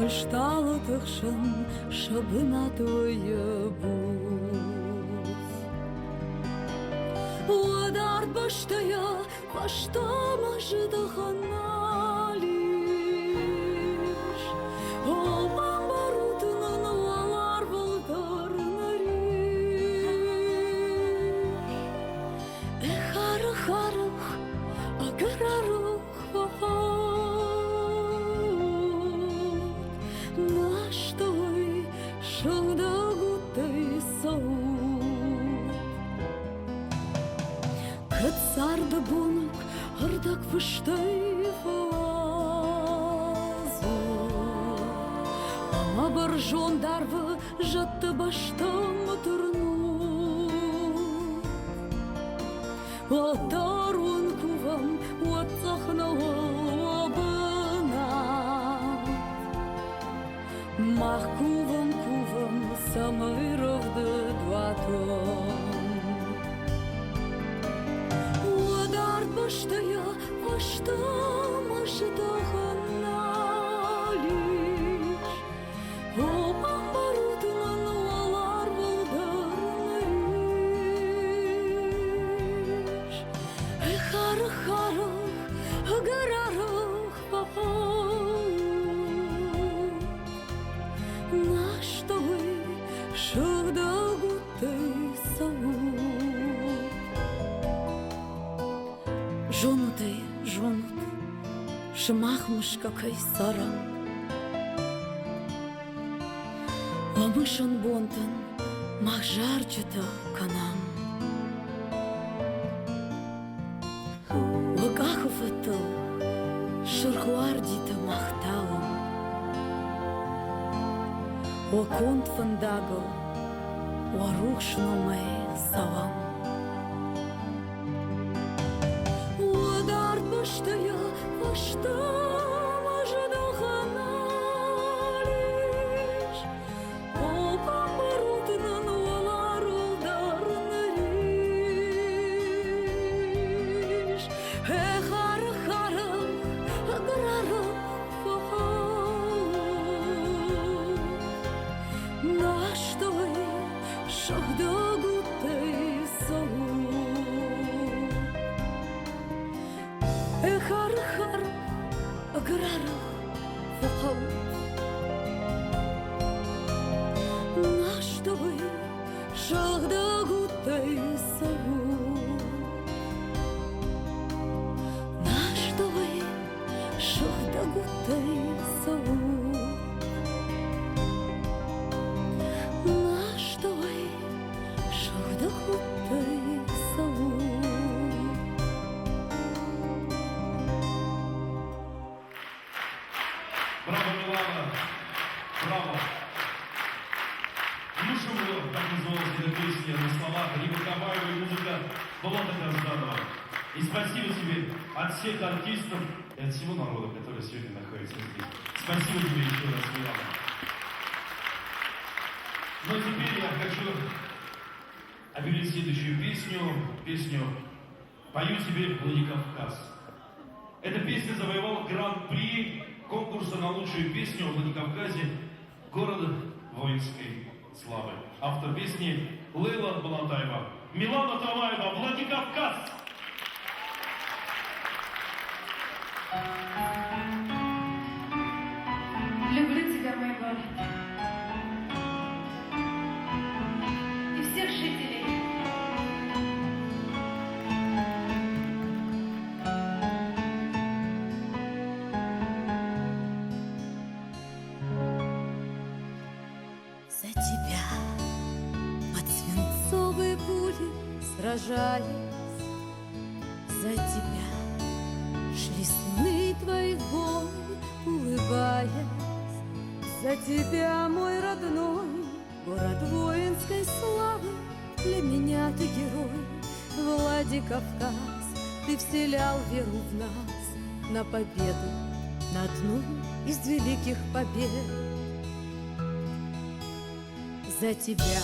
Ашталы тықшын шабына тойы буз Уадард баштая баштама жыдахана Сарды бунук ырдак выштай фазу Ама бір жондарвы жатты баштам тұрну Отарун кувам отсахна обына жонутай жонут, шымахмыш какай саран. Омышан бонтан, махжар чута канам. Вакахов атыл, шырхуардита махталам. Оконт фандагл, варухшномай салам. Удар баштая, башта мажадахана лишь. Опам барутнан валарулдарн риш. Хара-хара, аграра, Наштой шахдагутай сау. Хар-хар, аграра, фахау. Наштой шахдагутай сау. Наштой шахдагутай сау. Браво, Милана! Браво! Мышево, так называлась эта песня на словах Римы Кабаева, и музыка Болота Казданова. И спасибо тебе от всех артистов и от всего народа, который сегодня находится здесь. Спасибо тебе еще раз, Милана. Но теперь я хочу объявить следующую песню «Пою тебе, Владикавказ». Эта песня завоевала гран-при конкурса на лучшую песню о Владикавказе «Город воинской славы». Автор песни Лейла Балатаева. Милана Талаева, Владикавказ! Люблю тебя, мой город. И всех жителей. За тебя под свинцовой пулей сражаясь, за тебя шли сны твоих бой, улыбаясь, за тебя, мой родной, город воинской славы, для меня ты герой, Владикавказ, ты вселял веру в нас на победу, на одну из великих побед. За тебя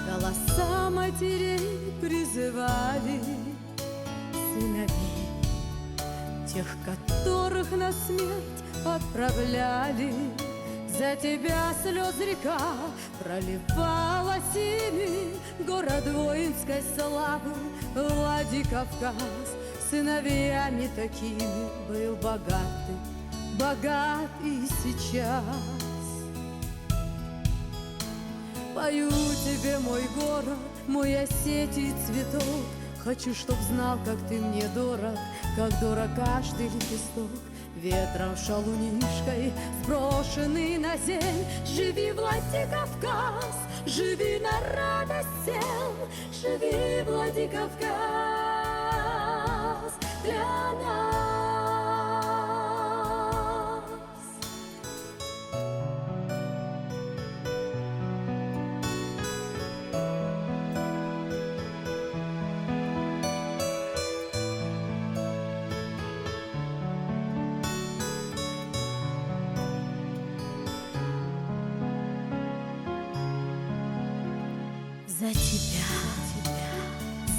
голоса матерей призывали сыновей, тех, которых на смерть отправляли. За тебя слез река проливалась ими, город воинской славы, Владикавказ, сыновьями такими был богатый, богат и сейчас. Пою тебе, мой город, мой Осетий цветок. Хочу, чтоб знал, как ты мне дорог, как дорог каждый лепесток. Ветром шалунишкой сброшенный на земь. Живи, Владикавказ, живи на радость всем. Живи, Владикавказ, для нас. За тебя,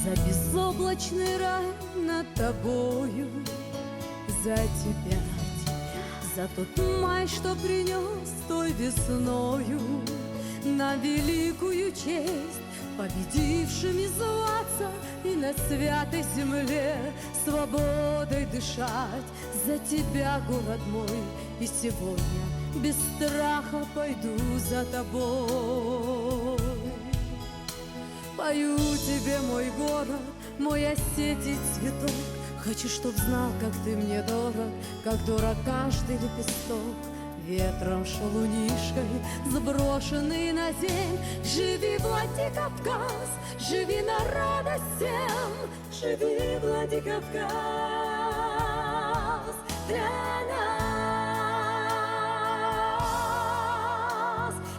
за безоблачный рай над тобою, за тебя, за тот май, что принес той весною, на великую честь победившими зваться и на святой земле свободой дышать. За тебя, город мой, и сегодня без страха пойду за тобой. Пою тебе, мой город, мой осетий цветок. Хочу, чтоб знал, как ты мне дорог, как дорог каждый лепесток. Ветром шалунишкой заброшенный на земь. Живи, Владикавказ, живи на радость всем. Живи, Владикавказ, для нас.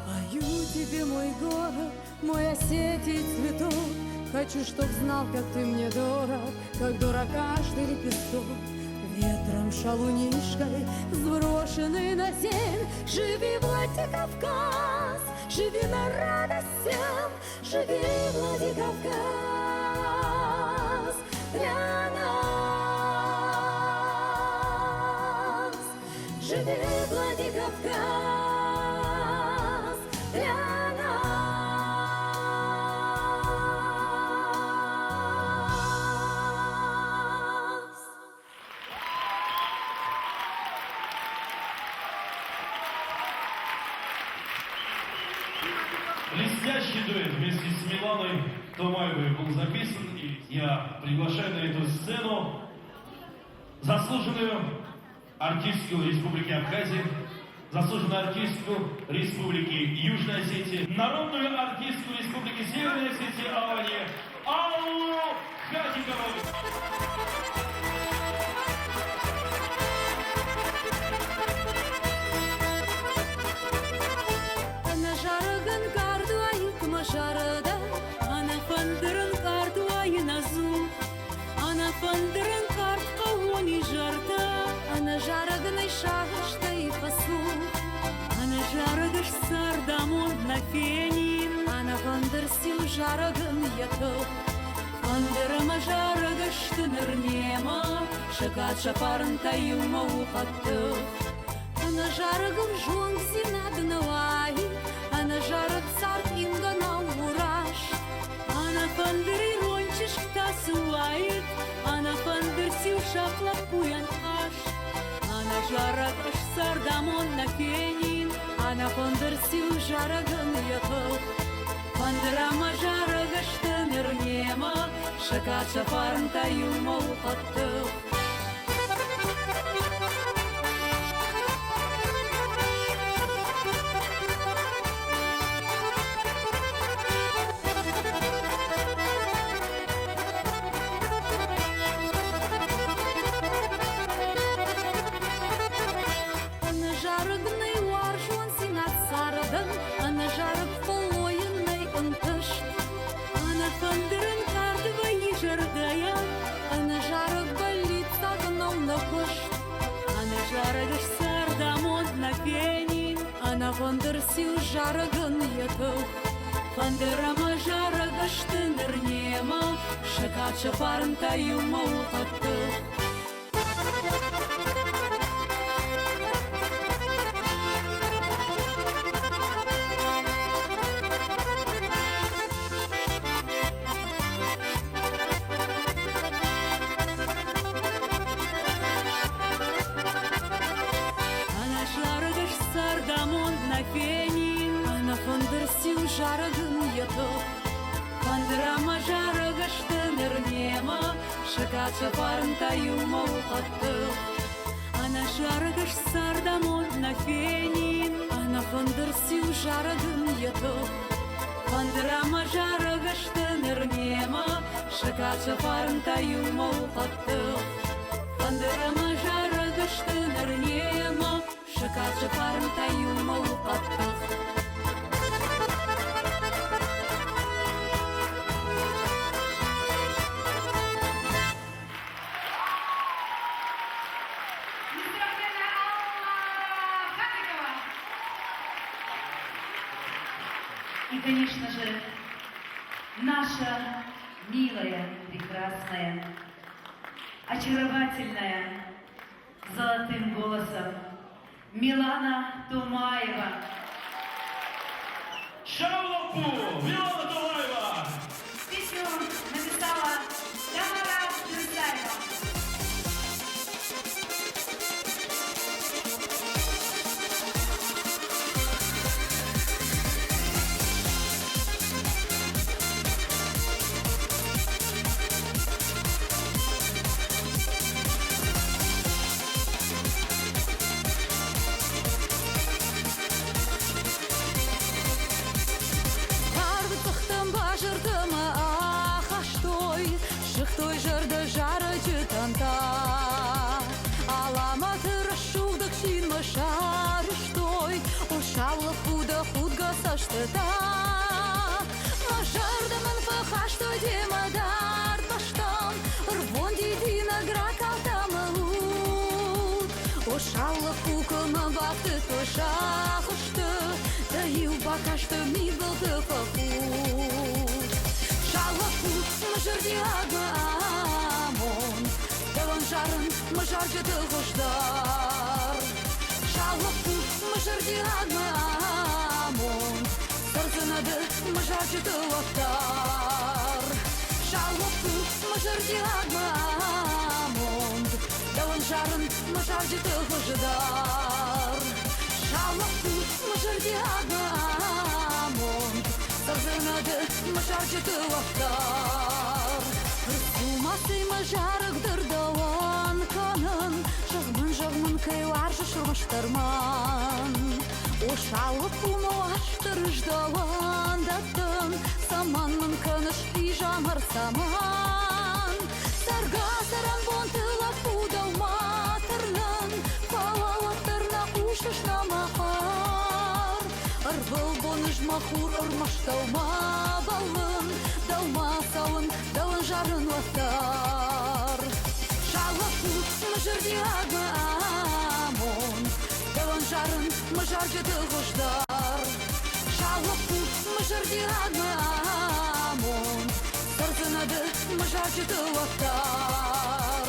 Пою тебе, мой город, мой осетий цветок. Хочу, чтоб знал, как ты мне дорог, как дорог каждый лепесток. Ветром шалунишкой сброшенный на земь. Живи, Владикавказ, живи на радость всем. Живи, Владикавказ, для нас. Живи, Владикавказ, для нас. Блестящий дуэт вместе с Миланой Томаевой был записан, и я приглашаю на эту сцену заслуженную артистку Республики Абхазия, заслуженную артистку Республики Южной Осетии, народную артистку Республики Северной Осетии Аллу Хатикову. Ана жарган карду айык машарада, ана фандырын карду айын азу, ана фандырын карт кауани жарда, ана жарган шагышта и пасу, ана жаргыш сардамон на фенин, ана фандыр сил жарган яков, фандырыма жаргыш тынырнема, шакат шапарын таюма ухаттық. Ана жаргын жуан зинадынавай, ана жарг цар ингана ураш. Ана фандыри рончиш ктасуайт, ана фандыр сил шаклап пуян аш. Ана жарг аш сардамон на фенин, ана фандыр сил жаргын яков. Фандырама жарг аш тынырнема, шакат шапарын таюма ухаттық. Ана фандыр сил жаргын яков, фандырама жаргыш тынырнема, шакат шапарын таюма ухаттық. Жаргын яков, фандырама жаргыш тынырнема, шакат шапарын таюма ухаттық. Ана жаргыш сардамон на фенин, ана фандыр сил жаргын яков, фандырама жаргыш тынырнема, шакат шапарын таюма ухаттық. Фандырама жаргыш тынырнема, шакат шапарын таюма ухаттық. И, конечно же, наша милая, прекрасная, очаровательная, золотым голосом Милана Томаева. Шалопу! Милана Томаева! Песню написала Тамара Джунсаева. танта. Аламаты расшудок син мышарыштой, ушалла худа худга саштыта. Мажардамын фахашто демадар баштам, рвон дидина гракалтамалут. Ушалла фукама бахты тошахышты, да ил бакашты мидбалты фахут. Шалла фут мажарди агамон, даван жарын мажаржыды гождар. Шалла фут мажарди агамон, сарзынады мажаржыды лактар. Шалла фут мажарди агамон, даван жарын мажаржыды гождар. Шалла фут мажарди агамон, сарзынады мажаржыды лактар. Рысумасы мажарык дырдалан канын, жағмын кайлар жашырмаштарман. Ошалып умалаштыр ждалан датын, саманмын кыныш и жамыр саман. Сарға саран бонтылап удалматырнын, палалаттырна ушышна махар. Арвыл боныш махур ұрмашталма балын, далма салын, далын жарын лақтар. Шалла фут мажарди агамон, далын жарын мажаржыды гождар. Шалла фут мажарди агамон, сарзынады мажаржыды лақтар.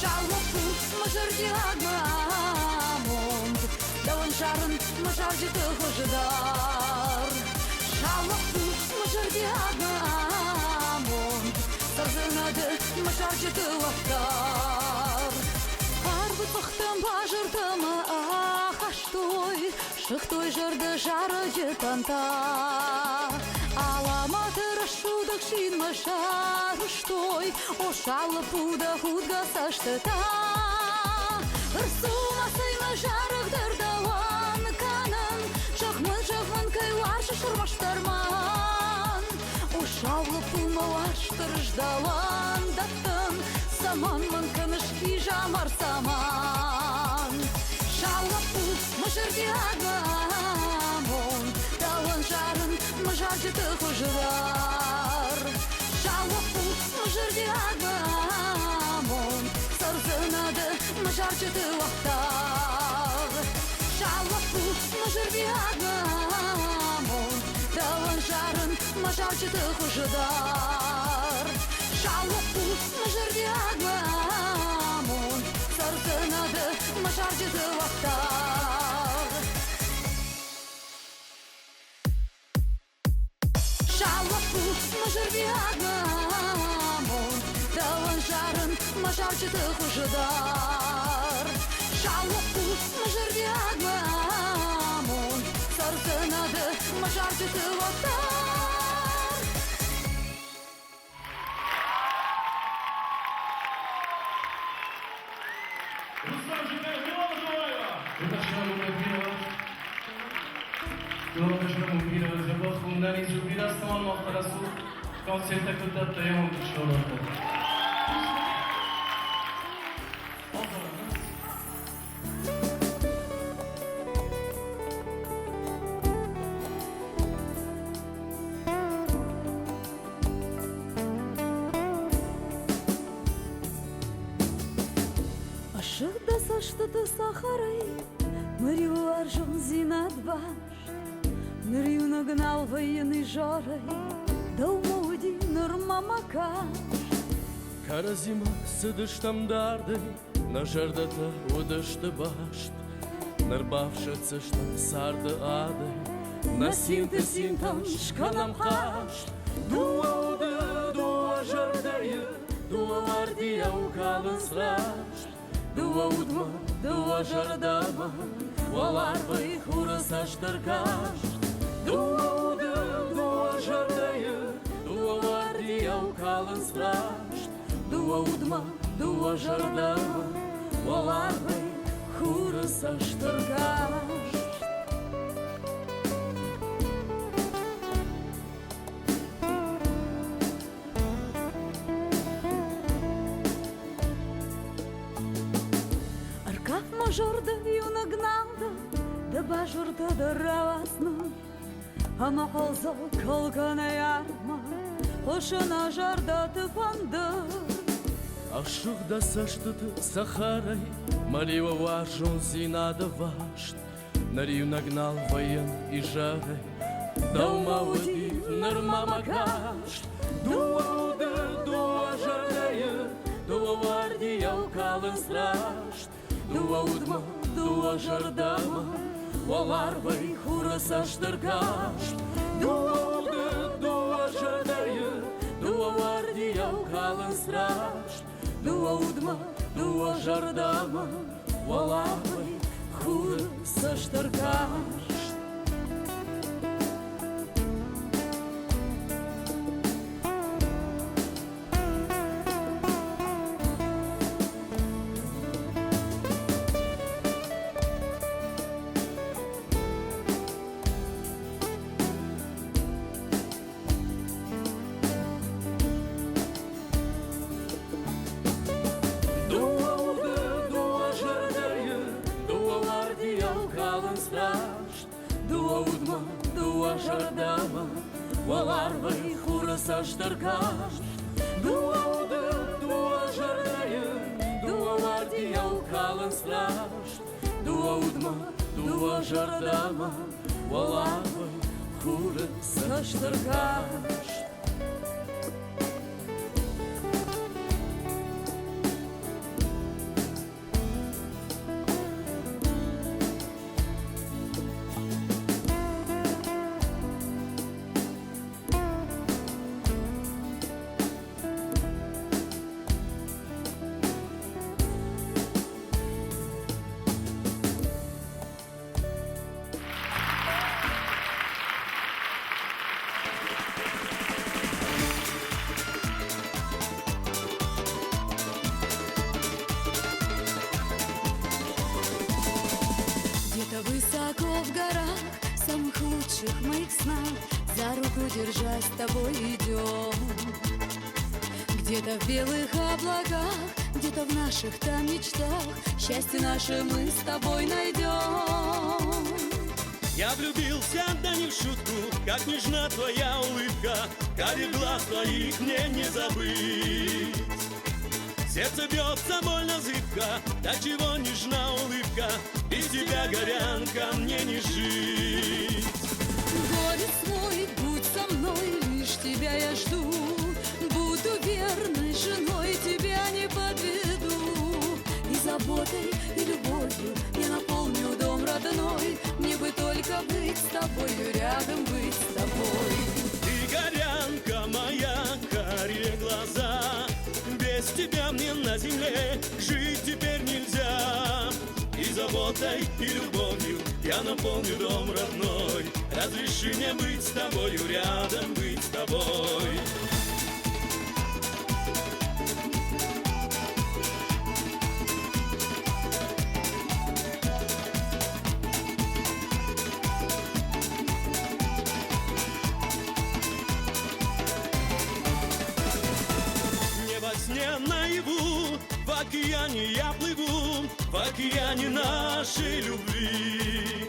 Шалла фут мажарди агамон, далын жарын мажаржыды гождар. Шалла фут мажарди агамон, сарзынады мажаржыды лақтар. Арбы пахтам бажыртама ахаштой, шыхтой жырды жарыжы танта. Аламаты расшудок шин мажарыштой, ошалы пуда худга саштыта. Ырсумасы мажарык дырдалан канын, жағмын кайлар шашырмаштарман. Ошалы пумалаштыр ждалан даттын, саманмын кыныш и жамар саман. Шалла фут мажарди агамон, далын жарын мажаржыды гождар. Шалла фут мажарди агамон, сарзынады мажаржыды лақтар. Шалла фут мажарди агамон, далын жарын мажаржыды гождар. Шалла фут мажарди агамон, сарзынады мажаржыды лақтар. Шалла фут мажарди агамон, далын жарын мажаржыды гождар. Шалла фут мажарди агамон, сарзынады мажаржыды лақтар. Рустам Жигаев, Милана Жураева! Yo'ldoshim Mubirov, Jabos bundan Izubira Salmonov Rasul konsertda ko'tatda yomon kishi bo'ladi. Ашыда саштыты сахарай, мырюар жон зинат баш. Нырю нагнал военный жарой, дал моди нырмамака. Кара зима сидиш там дарди, на жардата удышты башт. Нырбавшыцы штам сарды ады, на синтам шканам кашт. Дуа уды, дуа жардайы, дуалар дияу калыс рашт. Дуа удма, дуа жардама, валар бай хурас аштыр кашт. Дуа уды, дуа жардайы, дуалар дияу калыс рашт. Дуа удма, дуа жардама, валар бай хурас аштыр кашт. жордаю нагналда, да жорда даравасна, ама холзо колгана ярма, ошана жарда тыпанды. Ашықда саштыты Сахарой, молива важун зинада вашт, Нарию нагнал воен и жарой, Далмауди нырмама кашт, Дуауды дуа жарайы, Дуа варди яукалын страшт, Дуаудма дуа жардама, Оларвай хура саштыркашт, Дуауды дуа жарайы, Дуа варди яукалын страшт, Дуаудма, дуа жардама, Оларвай хура саштыркашт. Дуаудма, дуа жардама, Оларвай хура саштыркашт. Дуауды, дуа жардайы, Дуа варди яукалын страшт. Дуаудма, дуа жардама, Оларвай хура саштыркашт. Где-то высоко в горах, в самых лучших моих снах, За руку держась с тобой идем. Где-то в белых облаках, где-то в наших там мечтах, Счастье наше мы с тобой найдем. Я влюбился, да не в шутку, как нежна твоя улыбка, карих глаз твоих мне не забыть. Сердце бьется больно зыбко, до чего нежна улыбка, без тебя, горянка, мне не жить. Горец мой, будь со мной, лишь тебя я жду, буду верной женой, тебя не подведу. И заботой, и любовью я наполню дом родной, мне бы только быть с тобою, рядом быть с тобой. Ты горянка моя, карие глаза, без тебя мне на земле жить теперь нельзя. И заботой, и любовью я наполню дом родной, разреши мне быть с тобою, рядом быть с тобой. Наяву, в океане я плыву, в океане нашей любви.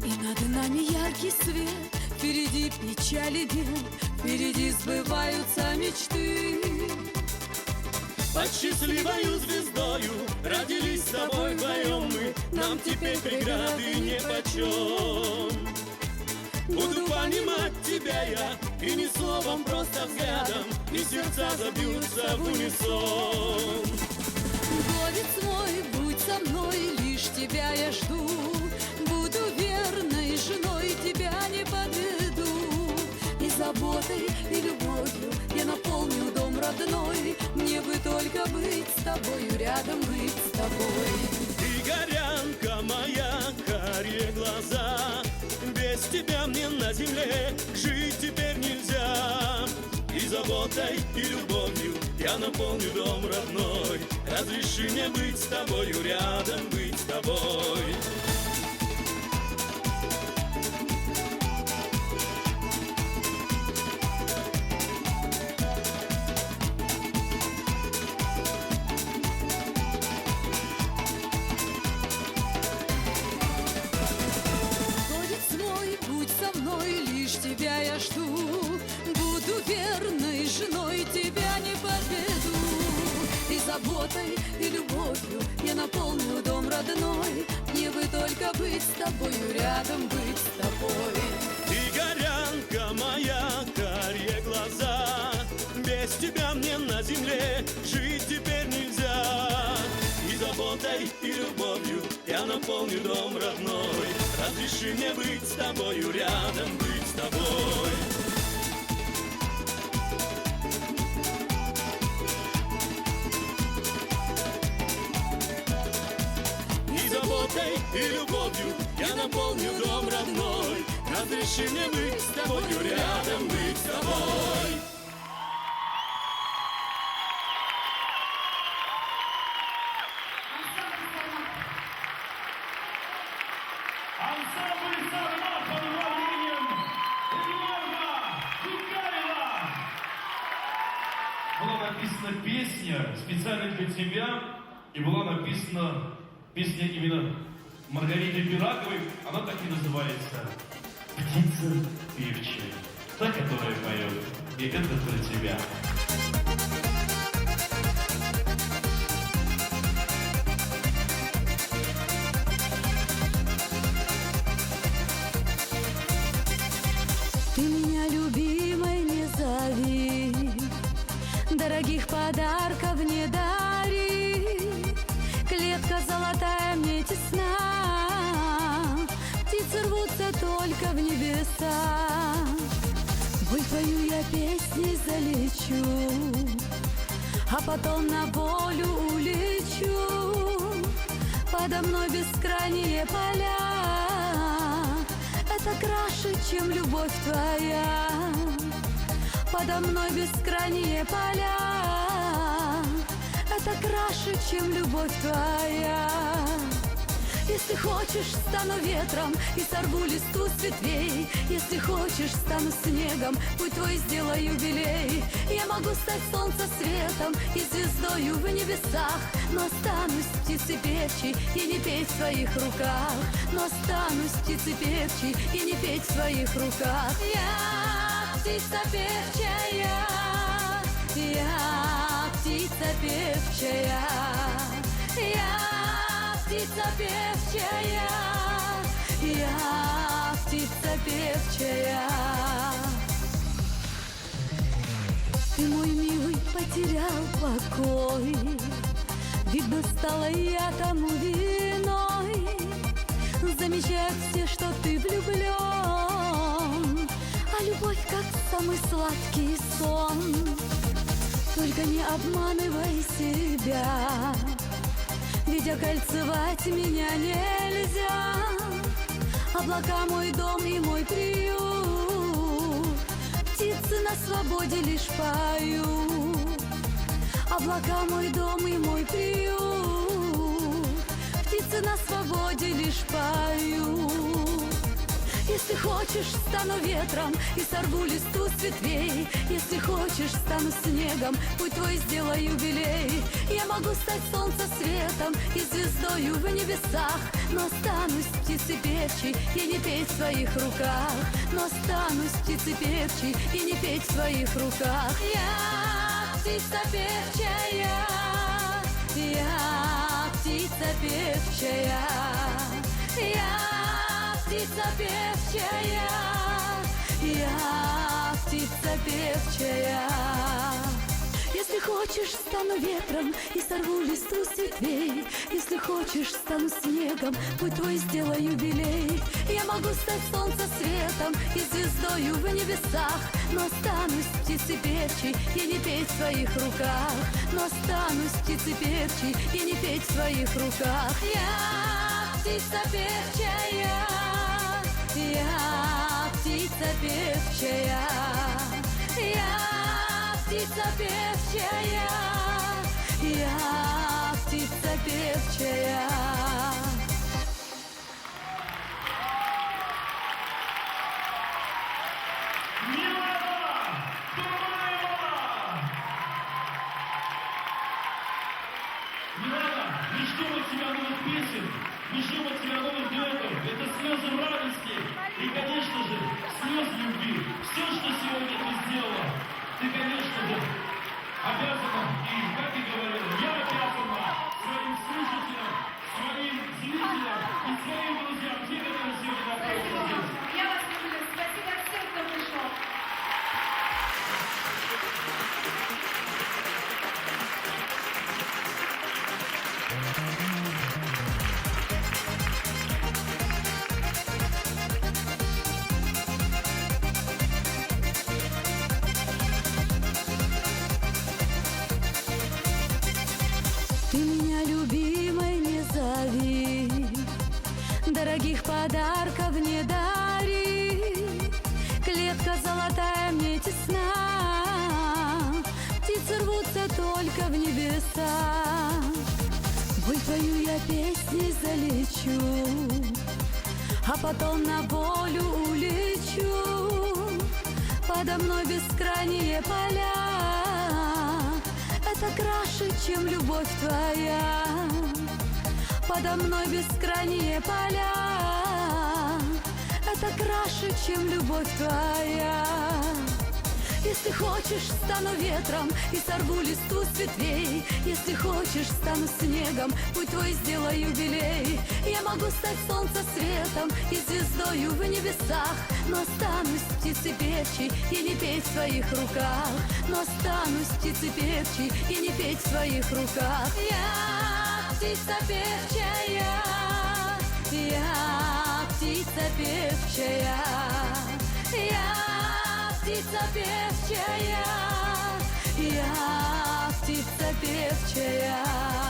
И над нами яркий свет, впереди печали день, впереди сбываются мечты. Под счастливою звездою родились с тобой вдвоем мы, нам теперь преграды нипочем. Буду понимать тебя я, и не словом, просто взглядом, и сердца забьются в унисон. Горец мой, будь со мной, лишь тебя я жду, буду верной женой, тебя не подведу. И заботой, и любовью я наполню дом родной, мне бы только быть с тобою, рядом быть с тобой. Ты горянка моя, карие глаза, без тебя мне на земле жить теперь нельзя. И заботой, и любовью я наполню дом родной, разреши мне быть с тобою, рядом быть с тобой. заботой и любовью я наполню дом родной. Мне бы только быть с тобою, рядом быть с тобой. Ты горянка моя, карие глаза, без тебя мне на земле жить теперь нельзя. И заботой, и любовью я наполню дом родной. Разреши мне быть с тобою, рядом быть с тобой. И заботой, и любовью я наполню дом родной. Разреши мне быть с тобою, рядом быть с тобой. Ансамбль «Сармат» под управлением Эдуарда Чукаева. Была написана песня специально для тебя, и была написана песня именно Маргариты Пираковой. Она так и называется «Птица певчая». Та, которая поет, и это про тебя. Ты меня, любимой, не зови, дорогих подарков не дари. Клетка золотая мне тесна, птицы рвутся только в небеса. Боль твою я песней залечу, а потом на волю улечу. Подо мной бескрайние поля, это краше, чем любовь твоя. Подо мной бескрайние поля, это краше, чем любовь твоя. Если хочешь, стану ветром и сорву листву с ветвей. Если хочешь, стану снегом, путь твой сделаю белей. Я могу стать солнцем светом и звездою в небесах, но останусь птицей певчей и не петь в своих руках. Но останусь птицей певчей и не петь в своих руках. Я птица певчая, я птица певчая, я птица певчая, я птица певчая. Ты, мой милый, потерял покой, видно, стала я тому виной. Замечают все, что ты влюблен, а любовь как самый сладкий сон. Только не обманывай себя, ведь окольцевать меня нельзя. Облака мой дом и мой приют, птицы на свободе лишь поют. Облака мой дом и мой приют, птицы на свободе лишь поют. Если хочешь, стану ветром и сорву листву с ветвей. Если хочешь, стану снегом, путь твой сделаю белей. Я могу стать солнцем светом и звездою в небесах, но останусь птицей певчей и не петь в своих руках. Но останусь птицей певчей и не петь в своих руках. Я птица певчая, я птица певчая, я птица певчая, я птица певчая. Если хочешь, стану ветром и сорву листву с ветвей. Если хочешь, стану снегом, путь твой сделаю белей. Я могу стать солнцем светом и звездою в небесах, но останусь птицей певчей и не петь в своих руках. Но останусь птицей певчей и не петь в своих руках. Я птица певчая, я птица певчая, я птица певчая, я птица певчая. Не ждем от тебя новых песен, не ждем от тебя новых дуэтов. Это слезы радости и, конечно же, слезы любви. Все, что сегодня ты сделала, ты, конечно же, обязана, и, как ты говорила, я хочу, а потом на волю улечу. Подо мной бескрайние поля, это краше, чем любовь твоя. Подо мной бескрайние поля, это краше, чем любовь твоя. Если хочешь, стану ветром и сорву листву с ветвей. Если хочешь, стану снегом, путь твой сделаю белей. Я могу стать солнцесветом и звездою в небесах, но останусь птицей певчей и не петь в своих руках. Но останусь птицей певчей и не петь в своих руках. Я птица певчая, я птица певчая, я птица певчая, я птица певчая.